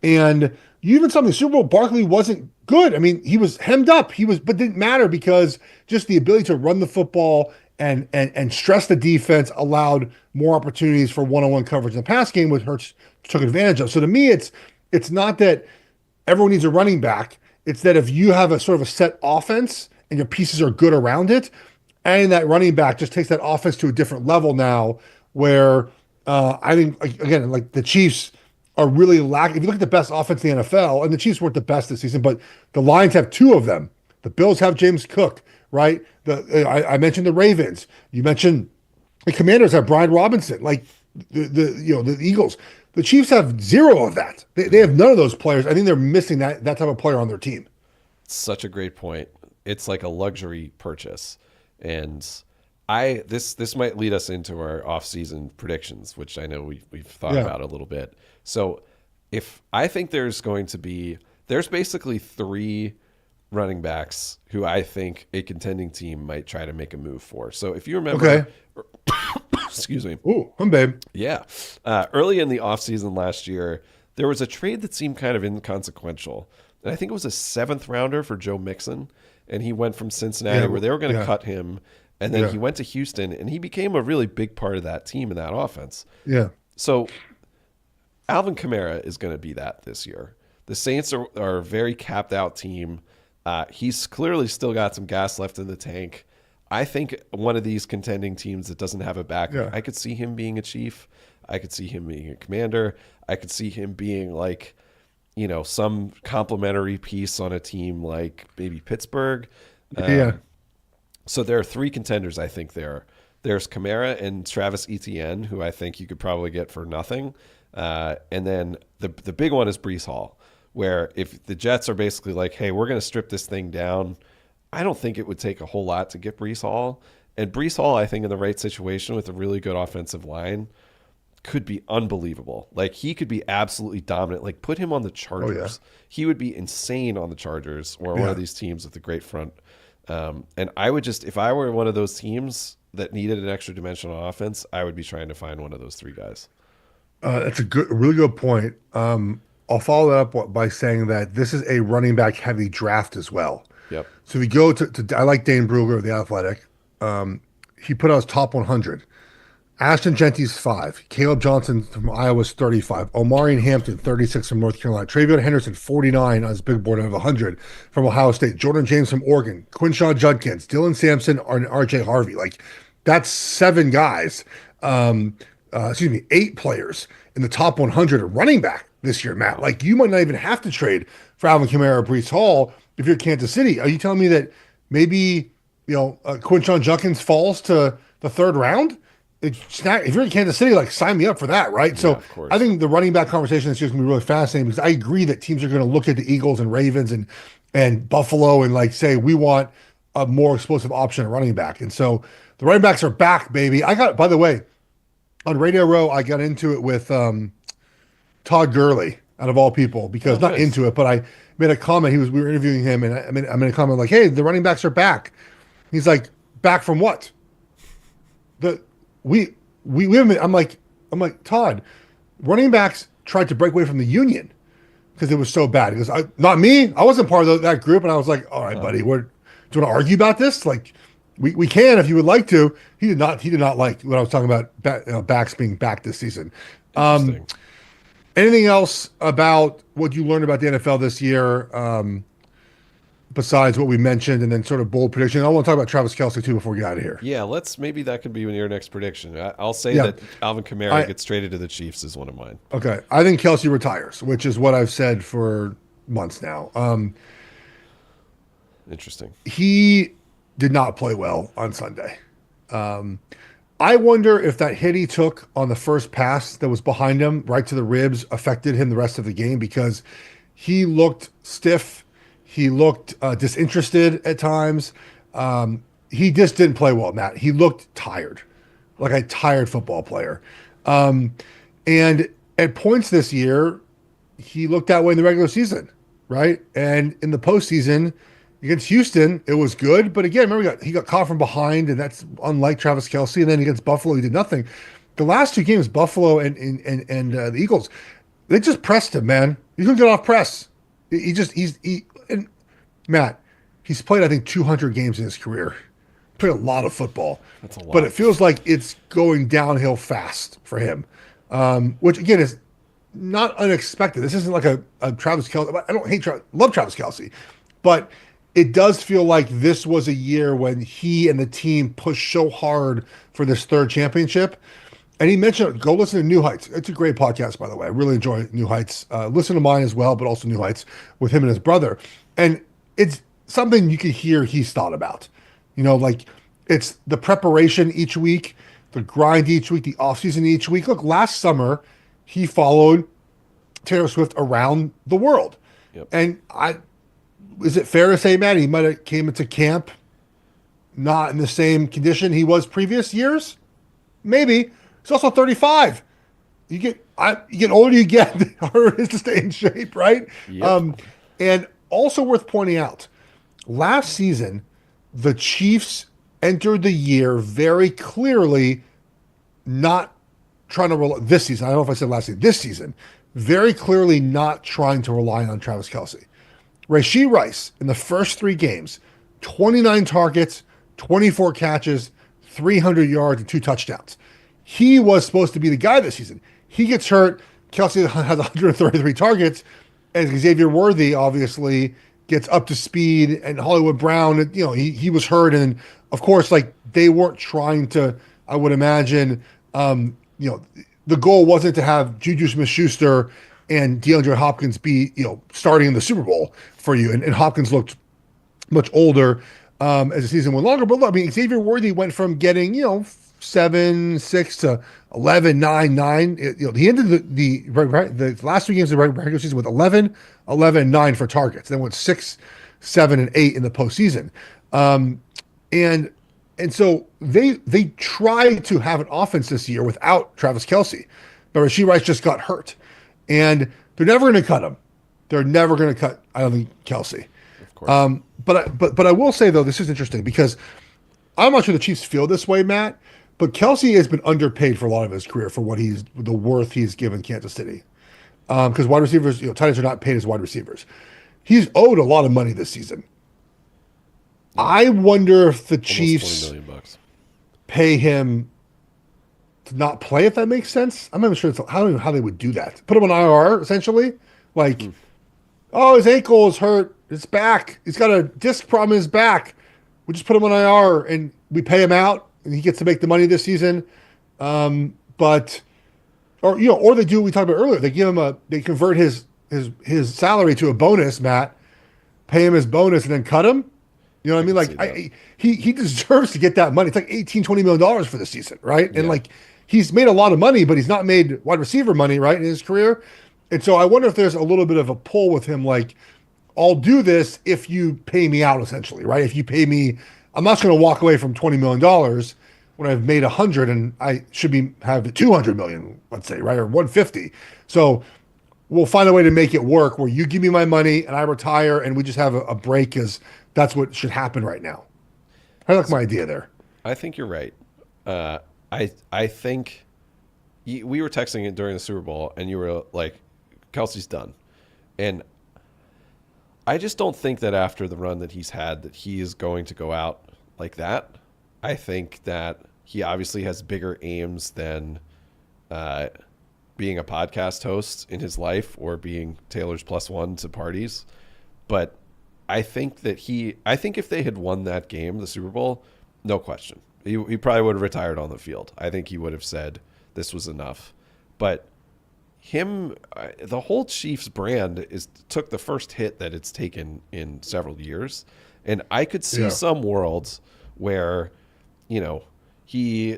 And you even saw in the Super Bowl, Barkley wasn't good. I mean, he was hemmed up. But didn't matter because just the ability to run the football and stress the defense allowed more opportunities for one-on-one coverage in the pass game, which Hurts took advantage of. So to me, it's not that everyone needs a running back. It's that if you have a sort of a set offense and your pieces are good around it, and that running back just takes that offense to a different level now, where I think again, like the Chiefs are really lacking. If you look at the best offense in the NFL, and the Chiefs weren't the best this season, but the Lions have two of them. The Bills have James Cook, right? I mentioned the Ravens. You mentioned the Commanders have Brian Robinson. Like the Eagles, the Chiefs have zero of that. They have none of those players. I think they're missing that type of player on their team. Such a great point. It's like a luxury purchase, and this might lead us into our off-season predictions, which I know we've thought about a little bit. So if I think there's basically three running backs who I think a contending team might try to make a move for. So if you remember, excuse me. Ooh, babe. Yeah. Early in the offseason last year, there was a trade that seemed kind of inconsequential. And I think it was a 7th rounder for Joe Mixon. And he went from Cincinnati where they were going to cut him. And then he went to Houston and he became a really big part of that team and that offense. Yeah. So Alvin Kamara is going to be that this year. The Saints are a very capped out team. He's clearly still got some gas left in the tank. I think one of these contending teams that doesn't have a backup, I could see him being a Chief. I could see him being a Commander. I could see him being like, some complimentary piece on a team like maybe Pittsburgh. So there are three contenders, I think there. There's Kamara and Travis Etienne, who I think you could probably get for nothing. And then the big one is Breece Hall, where if the Jets are basically like, hey, we're going to strip this thing down, I don't think it would take a whole lot to get Breece Hall. And Breece Hall, I think in the right situation with a really good offensive line, could be unbelievable. Like he could be absolutely dominant. Like put him on the Chargers. He would be insane on the Chargers or one of these teams with a great front. And I would just, if I were one of those teams that needed an extra dimension on offense, I would be trying to find one of those three guys. That's a really good point. I'll follow that up by saying that this is a running back heavy draft as well. Yep. So we go to I like Dane Brugler of The Athletic. He put out his top 100. Ashton Genty's 5. Caleb Johnson from Iowa's 35. Omari Hampton, 36 from North Carolina. Travion Henderson, 49 on his big board of 100 from Ohio State. Jordan James from Oregon. Quinshaw Judkins. Dylan Sampson, and RJ Harvey. Like, that's 7 guys. 8 players in the top 100 of running back this year, Matt. Like, you might not even have to trade for Alvin Kamara or Breece Hall if you're Kansas City. Are you telling me that maybe, Quinshaw Judkins falls to the 3rd round? If you're in Kansas City, like sign me up for that, right? So I think the running back conversation is just going to be really fascinating because I agree that teams are going to look at the Eagles and Ravens and Buffalo and like say we want a more explosive option at running back. And so the running backs are back, baby. By the way, on Radio Row, I got into it with Todd Gurley, out of all people, because not nice. into it, but I made a comment. We were interviewing him, and I made a comment like, "Hey, the running backs are back." He's like, "Back from what?" We haven't. I'm like Todd, running backs tried to break away from the union because it was so bad. He goes, "Not me. I wasn't part of that group." And I was like, "All right, buddy, do you want to argue about this? Like, we can if you would like to." He did not like when I was talking about backs being back this season. Interesting. Anything else about what you learned about the NFL this year, besides what we mentioned, and then sort of bold prediction? I want to talk about Travis Kelce too before we get out of here. Yeah, maybe that could be your next prediction. I'll say Yeah. that Alvin Kamara gets traded to the Chiefs is one of mine. Okay, I think Kelce retires, which is what I've said for months now. Interesting. He did not play well on Sunday. I wonder if that hit he took on the first pass that was behind him, right to the ribs, affected him the rest of the game, because he looked stiff. He looked disinterested at times. He just didn't play well, Matt. He looked tired, like a tired football player. And at points this year, he looked that way in the regular season, right? And in the postseason against Houston, it was good. But again, remember, he got caught from behind, and that's unlike Travis Kelce. And then against Buffalo, he did nothing. The last two games, Buffalo and the Eagles, they just pressed him, man. He couldn't get off press. And Matt, he's played, I think, 200 games in his career. Played a lot of football. That's a lot. But it feels like it's going downhill fast for him, which again is not unexpected. This isn't like a Travis Kelce. I don't hate love Travis Kelce, but it does feel like this was a year when he and the team pushed so hard for this third championship. And he mentioned, go listen to New Heights. It's a great podcast, by the way. I really enjoy New Heights. Listen to mine as well, but also New Heights with him and his brother. And it's something you can hear he's thought about. Like it's the preparation each week, the grind each week, the offseason each week. Look, last summer, he followed Taylor Swift around the world. Yep. And is it fair to say, Matt, he might have came into camp not in the same condition he was previous years? Maybe. He's also 35. You get older, you get the harder it is to stay in shape, right? Yep. And also worth pointing out, last season, the Chiefs entered the year very clearly not trying to rely, this season, I don't know if I said last season, this season, very clearly not trying to rely on Travis Kelce. Rashee Rice, in the first 3 games, 29 targets, 24 catches, 300 yards, and 2 touchdowns. He was supposed to be the guy this season. He gets hurt. Kelce has 133 targets, and Xavier Worthy obviously gets up to speed, and Hollywood Brown, he was hurt, and of course, like they weren't trying to. I would imagine, the goal wasn't to have Juju Smith-Schuster and DeAndre Hopkins be, starting in the Super Bowl for you, and Hopkins looked much older as the season went longer. But look, I mean, Xavier Worthy went from getting 7-6 to 11-9-9. He ended the last 3 games of the regular season with 11-9 for targets. Then went 6, 7, and 8 in the postseason. And so they tried to have an offense this year without Travis Kelce, but Rashee Rice just got hurt, and they're never going to cut him. They're never going to cut, I don't think, Kelce. Of course. But I will say though, this is interesting because I'm not sure the Chiefs feel this way, Matt. But Kelce has been underpaid for a lot of his career for the worth he's given Kansas City. Because wide receivers, tight ends are not paid as wide receivers. He's owed a lot of money this season. I wonder if the Chiefs $20 million. Pay him to not play, if that makes sense. I'm not even sure I don't know how they would do that. Put him on IR, essentially. Like, oh, his ankle is hurt. His back. He's got a disc problem in his back. We just put him on IR and we pay him out, and he gets to make the money this season. Or they do what we talked about earlier. They convert his salary to a bonus, Matt, pay him his bonus and then cut him. You know what I mean? Like he deserves to get that money. It's like $18-20 million for the season, right? And like he's made a lot of money, but he's not made wide receiver money, right, in his career. And so I wonder if there's a little bit of a pull with him, like, I'll do this if you pay me out, essentially, right? If you pay me, I'm not going to walk away from $20 million when I've made 100 and I should be have 200 million, let's say, right, or 150. So we'll find a way to make it work where you give me my money and I retire and we just have a break because that's what should happen right now. I like my idea there. I think you're right. I think we were texting it during the Super Bowl, and you were like, "Kelce's done," and I just don't think that after the run that he's had, that he is going to go out like that. I think that he obviously has bigger aims than being a podcast host in his life or being Taylor's +1 to parties. But I think if they had won that game, the Super Bowl, no question, he probably would have retired on the field. I think he would have said this was enough. But the whole Chiefs brand took the first hit that it's taken in several years. And I could see some worlds where, he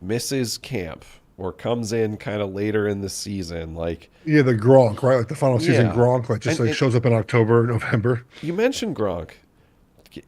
misses camp or comes in kind of later in the season. Like, the Gronk, right? Like the final season Gronk, shows up in October, November. You mentioned Gronk.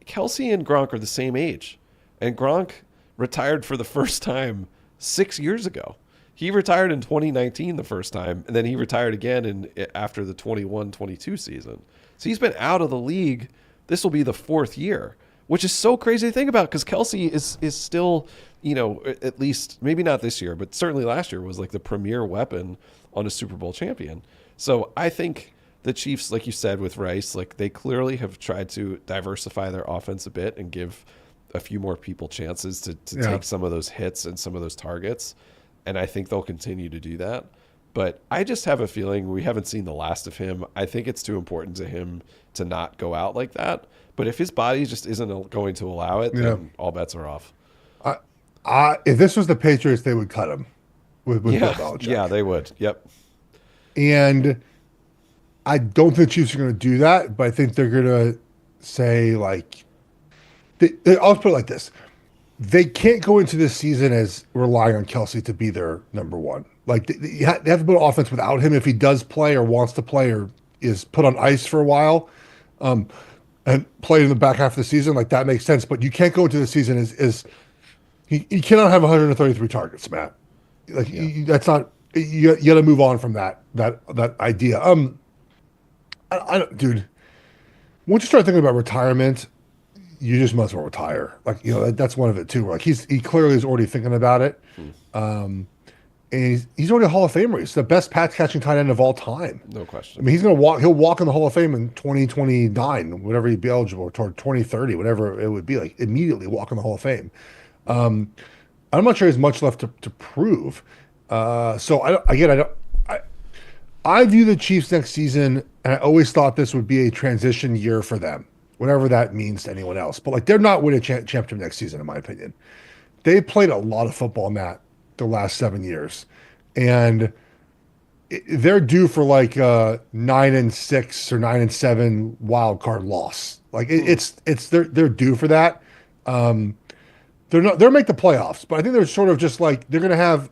Kelce and Gronk are the same age. And Gronk retired for the first time 6 years ago. He retired in 2019 the first time, and then he retired again after the 21-22 season. So he's been out of the league. This will be the fourth year, which is so crazy to think about because Kelce is still, at least maybe not this year, but certainly last year was like the premier weapon on a Super Bowl champion. So I think the Chiefs, like you said with Rice, like they clearly have tried to diversify their offense a bit and give a few more people chances to take some of those hits and some of those targets. And I think they'll continue to do that. But I just have a feeling we haven't seen the last of him. I think it's too important to him to not go out like that. But if his body just isn't going to allow it, then all bets are off. If this was the Patriots, they would cut him with Bill Belichick. Yeah, they would. Yep. And I don't think the Chiefs are going to do that, but I think they're going to say, like, I'll put it like this. They can't go into this season as relying on Kelce to be their number one. Like, they have to build an offense without him if he does play or wants to play or is put on ice for a while and play in the back half of the season. Like, that makes sense. But you can't go into the season as he cannot have 133 targets, Matt. Like, that's not – you got to move on from that idea. I don't, dude, once you start thinking about retirement – you just must well retire. Like, that's one of it too. Like he clearly is already thinking about it. And he's already a Hall of Famer. He's the best pass catching tight end of all time. No question. I mean, he'll walk in the Hall of Fame in 2029, whatever he'd be eligible, toward 2030, whatever it would be, like immediately walk in the Hall of Fame. I'm not sure he has much left to prove. So I view the Chiefs next season, and I always thought this would be a transition year for them, whatever that means to anyone else. But, like, they're not winning a championship next season, in my opinion. They played a lot of football, Matt, the last 7 years. And they're due for, like, 9-6 or 9-7 wild card loss. Like, they're due for that. They'll make the playoffs. But I think they're sort of just, like, they're going to have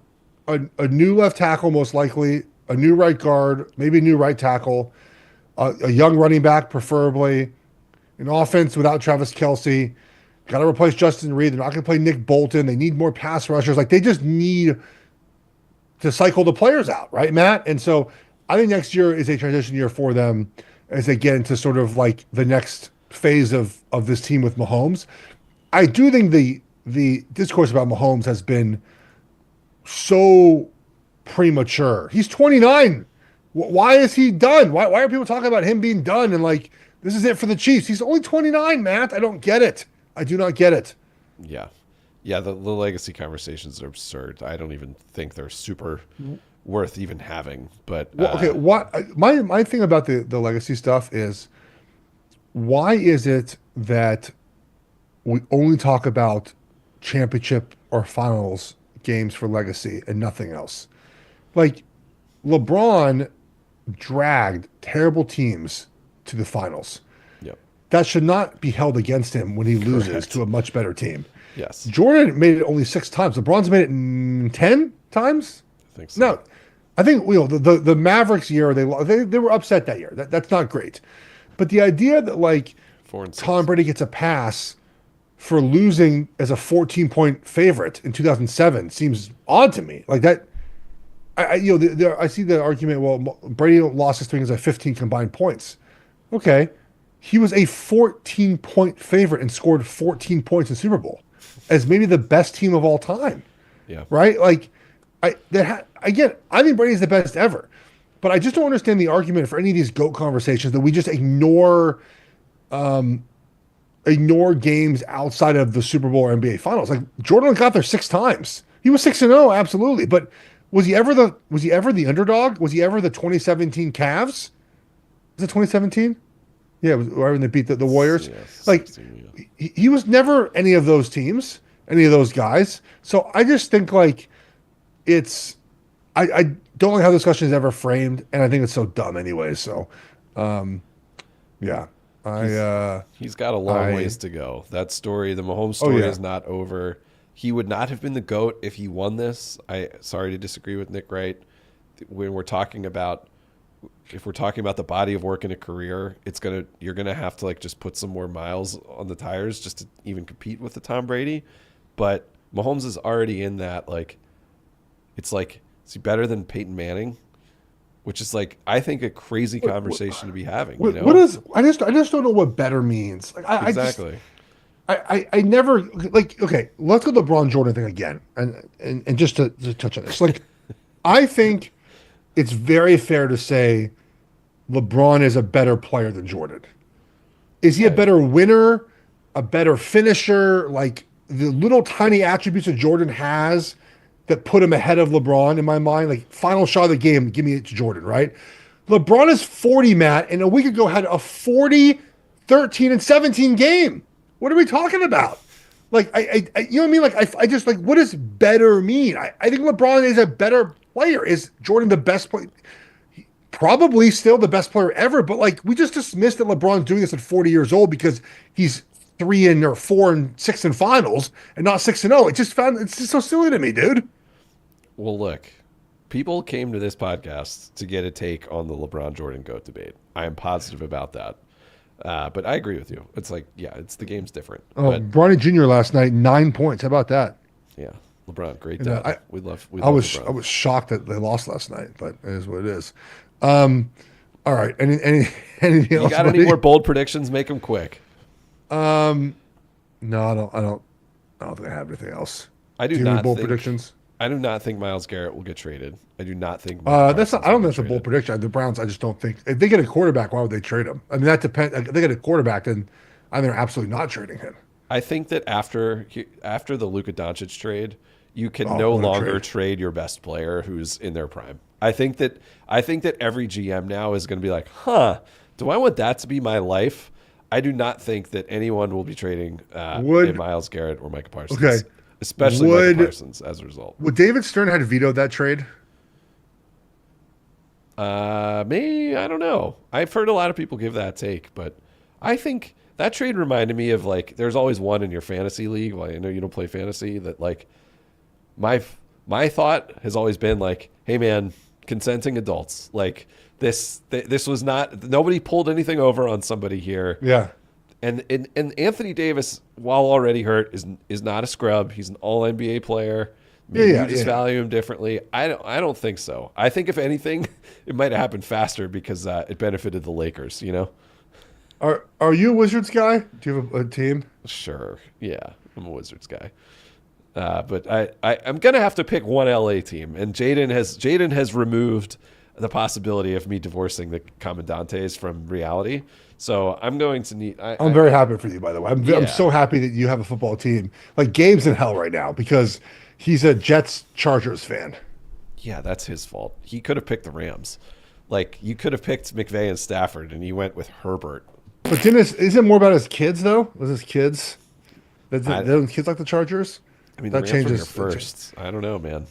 a new left tackle, most likely, a new right guard, maybe a new right tackle, a young running back, preferably, an offense without Travis Kelce. Got to replace Justin Reed. They're not going to play Nick Bolton. They need more pass rushers. Like, they just need to cycle the players out, right, Matt? And so I think next year is a transition year for them as they get into sort of like the next phase of this team with Mahomes. I do think the discourse about Mahomes has been so premature. He's 29. Why is he done? Why are people talking about him being done and like, this is it for the Chiefs? He's only 29, Matt. I don't get it. I do not get it. Yeah. Yeah, the legacy conversations are absurd. I don't even think they're super worth even having. But okay, my thing about the legacy stuff is, why is it that we only talk about championship or finals games for legacy and nothing else? Like, LeBron dragged terrible teams to the finals. Yep. That should not be held against him when he loses to a much better team. Yes. Jordan made it only 6 times. LeBron's made it 10 times? I think so. No. I think the Mavericks year, they were upset that year. That's not great. But the idea that like 4-6. Tom Brady gets a pass for losing as a 14-point favorite in 2007 seems odd to me. Like that, I see the argument. Well, Brady lost his thing as a 15 combined points. Okay, he was a 14-point favorite and scored 14 points in Super Bowl, as maybe the best team of all time. Yeah. Right. Like, again, I think Brady's the best ever, but I just don't understand the argument for any of these GOAT conversations that we just ignore games outside of the Super Bowl or NBA Finals. Like Jordan got there 6 times. He was 6-0, absolutely. But was he ever the underdog? Was he ever the 2017 Cavs? Was it 2017? Yeah, it was right when they beat the Warriors. Yes, Like he was never any of those teams, any of those guys. So I just think like I don't like how the discussion is ever framed, and I think it's so dumb anyway. So yeah. He's got a long ways to go. That story, the Mahomes story, is not over. He would not have been the GOAT if he won this. Sorry to disagree with Nick Wright. When we're talking about, if we're talking about the body of work in a career, you're gonna have to like just put some more miles on the tires just to even compete with the Tom Brady. But Mahomes is already in that, like, it's like, is he better than Peyton Manning? Which is like, I think, a crazy conversation to be having. You know? What is? I just don't know what better means. Like, Exactly. I never like. Okay, let's go to the LeBron Jordan thing again, and just to touch on this. Like, I think it's very fair to say LeBron is a better player than Jordan. Is he a better winner, a better finisher? Like the little tiny attributes that Jordan has that put him ahead of LeBron in my mind, like final shot of the game, give me it to Jordan, right? LeBron is 40, Matt, and a week ago had a 40, 13, and 17 game. What are we talking about? Like, I you know what I mean? Like, I just like, what does better mean? I think LeBron is a better player. Is Jordan the best player? Probably still the best player ever, but like, we just dismissed that LeBron's doing this at 40 years old because he's 4 and 6 in finals and not 6-0. It's just so silly to me, dude. Well, look, people came to this podcast to get a take on the LeBron Jordan GOAT debate. I am positive about that. But I agree with you. It's like, it's the game's different. Oh, but, Bronny Jr. last night, 9 points. How about that? Yeah, LeBron, great dad. We love I was LeBron. shocked that they lost last night, but it is what it is. All right. Anything else? You got any more bold predictions? Make them quick. No, I don't think I have anything else. I do you have not bold think, predictions. I do not think Myles Garrett will get traded. I do not think. That's not. I don't think that's a bold prediction. The Browns, I just don't think if they get a quarterback, why would they trade him? I mean, that depends. If they get a quarterback, then I think they're absolutely not trading him. I think that after the Luka Doncic trade, you can no longer trade your best player who's in their prime. I think that every GM now is going to be like, do I want that to be my life? I do not think that anyone will be trading Myles Garrett or Micah Parsons. Okay. Especially Micah Parsons as a result. Would David Stern have vetoed that trade? Me, I don't know. I've heard a lot of people give that take, but I think that trade reminded me of like, there's always one in your fantasy league. Well, I know you don't play fantasy. That like, my thought has always been like, hey man, consenting adults. Like this was not, nobody pulled anything over on somebody here. Yeah. And Anthony Davis, while already hurt, is not a scrub. He's an all NBA player. Maybe you just value him differently. I don't think so. I think if anything, it might have happened faster because it benefited the Lakers. You know. Are you a Wizards guy? Do you have a team? Sure. Yeah, I'm a Wizards guy. But I'm gonna have to pick one LA team, and Jaden has removed the possibility of me divorcing the Commandantes from reality. So I'm going to need. I'm very happy for you, by the way. I'm so happy that you have a football team. Like Gabe's in hell right now because he's a Jets Chargers fan. Yeah, that's his fault. He could have picked the Rams. Like you could have picked McVay and Stafford, and he went with Herbert. But is it more about his kids though? Was his kids? Don't kids like the Chargers? I mean, that changes first. I don't know, man.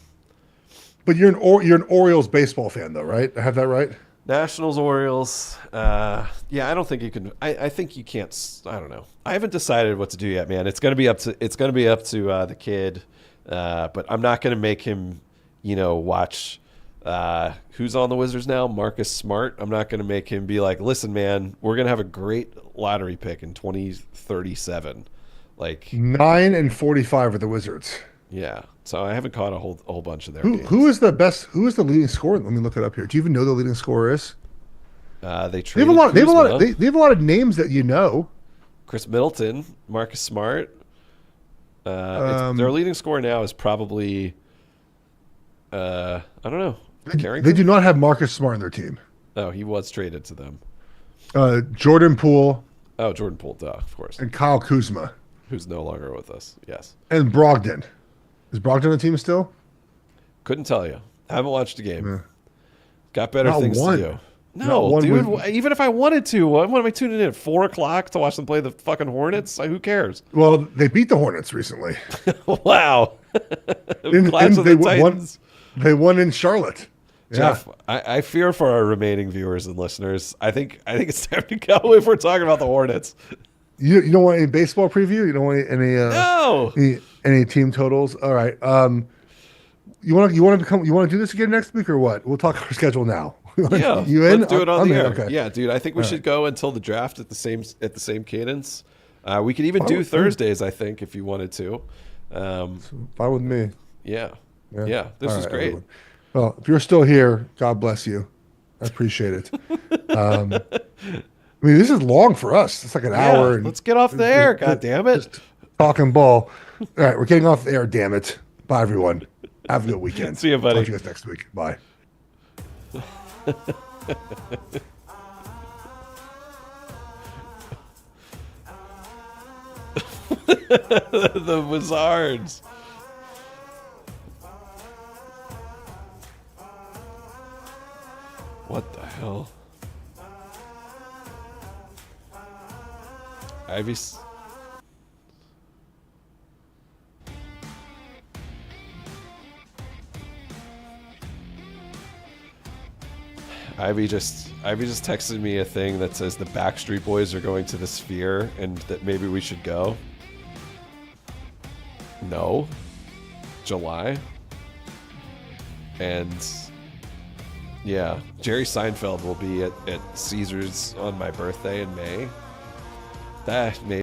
But you're an Orioles baseball fan, though, right? I have that right. Nationals, Orioles. I don't think you can. I think you can't. I don't know. I haven't decided what to do yet, man. It's gonna be up to the kid. But I'm not gonna make him, watch Who's on the Wizards now? Marcus Smart. I'm not going to make him be like, listen, man, we're going to have a great lottery pick in 2037. Like 9 and 45 are the Wizards. Yeah. So I haven't caught a whole bunch of their Who games. who is the best? Who is the leading scorer? Let me look it up here. Do you even know who the leading scorer is? They They have a lot. Kuzma, They have a lot of names that you know. Chris Middleton, Marcus Smart. Their leading scorer now is probably I don't know. Carrington? They do not have Marcus Smart on their team. Oh, he was traded to them. Jordan Poole Oh, Jordan Poole, duh, of course. and Kyle Kuzma Who's no longer with us. Yes. and Brogdon. Is Brogdon on the team still? Couldn't tell you. Haven't watched the game. Got better Not things one. to do. Not No, one dude. with- Even if I wanted to, what am I tuning in at 4:00 to watch them play the fucking Hornets? Who cares? Well, they beat the Hornets recently. Wow. And Clash of they the Titans. won in Charlotte. Yeah. Jeff, I fear for our remaining viewers and listeners. I think it's time to go if we're talking about the Hornets. You don't want any baseball preview? You don't want No. any team totals? All right. You want to do this again next week or what? We'll talk our schedule now. Yeah, You in? let's do it on I'm the in, air. okay. Yeah, dude, I think we should go until the draft at the same cadence. We could even do Fine. Thursdays, I think, if you wanted to. Fine with me. Yeah. Yeah. This All is right, great. everyone. Well, if you're still here, God bless you. I appreciate it. I mean, this is long for us. It's like an hour. And Let's get off the air. God damn it. just talking ball. All right, we're getting off the air. Damn it. Bye, everyone. Have a good weekend. See you, buddy. Talk to you guys next week. Bye. The Wizards. What the hell? Ivy's. Ivy just texted me a thing that says the Backstreet Boys are going to the Sphere and that maybe we should go. No. July. And yeah, Jerry Seinfeld will be at Caesars on my birthday in May. That may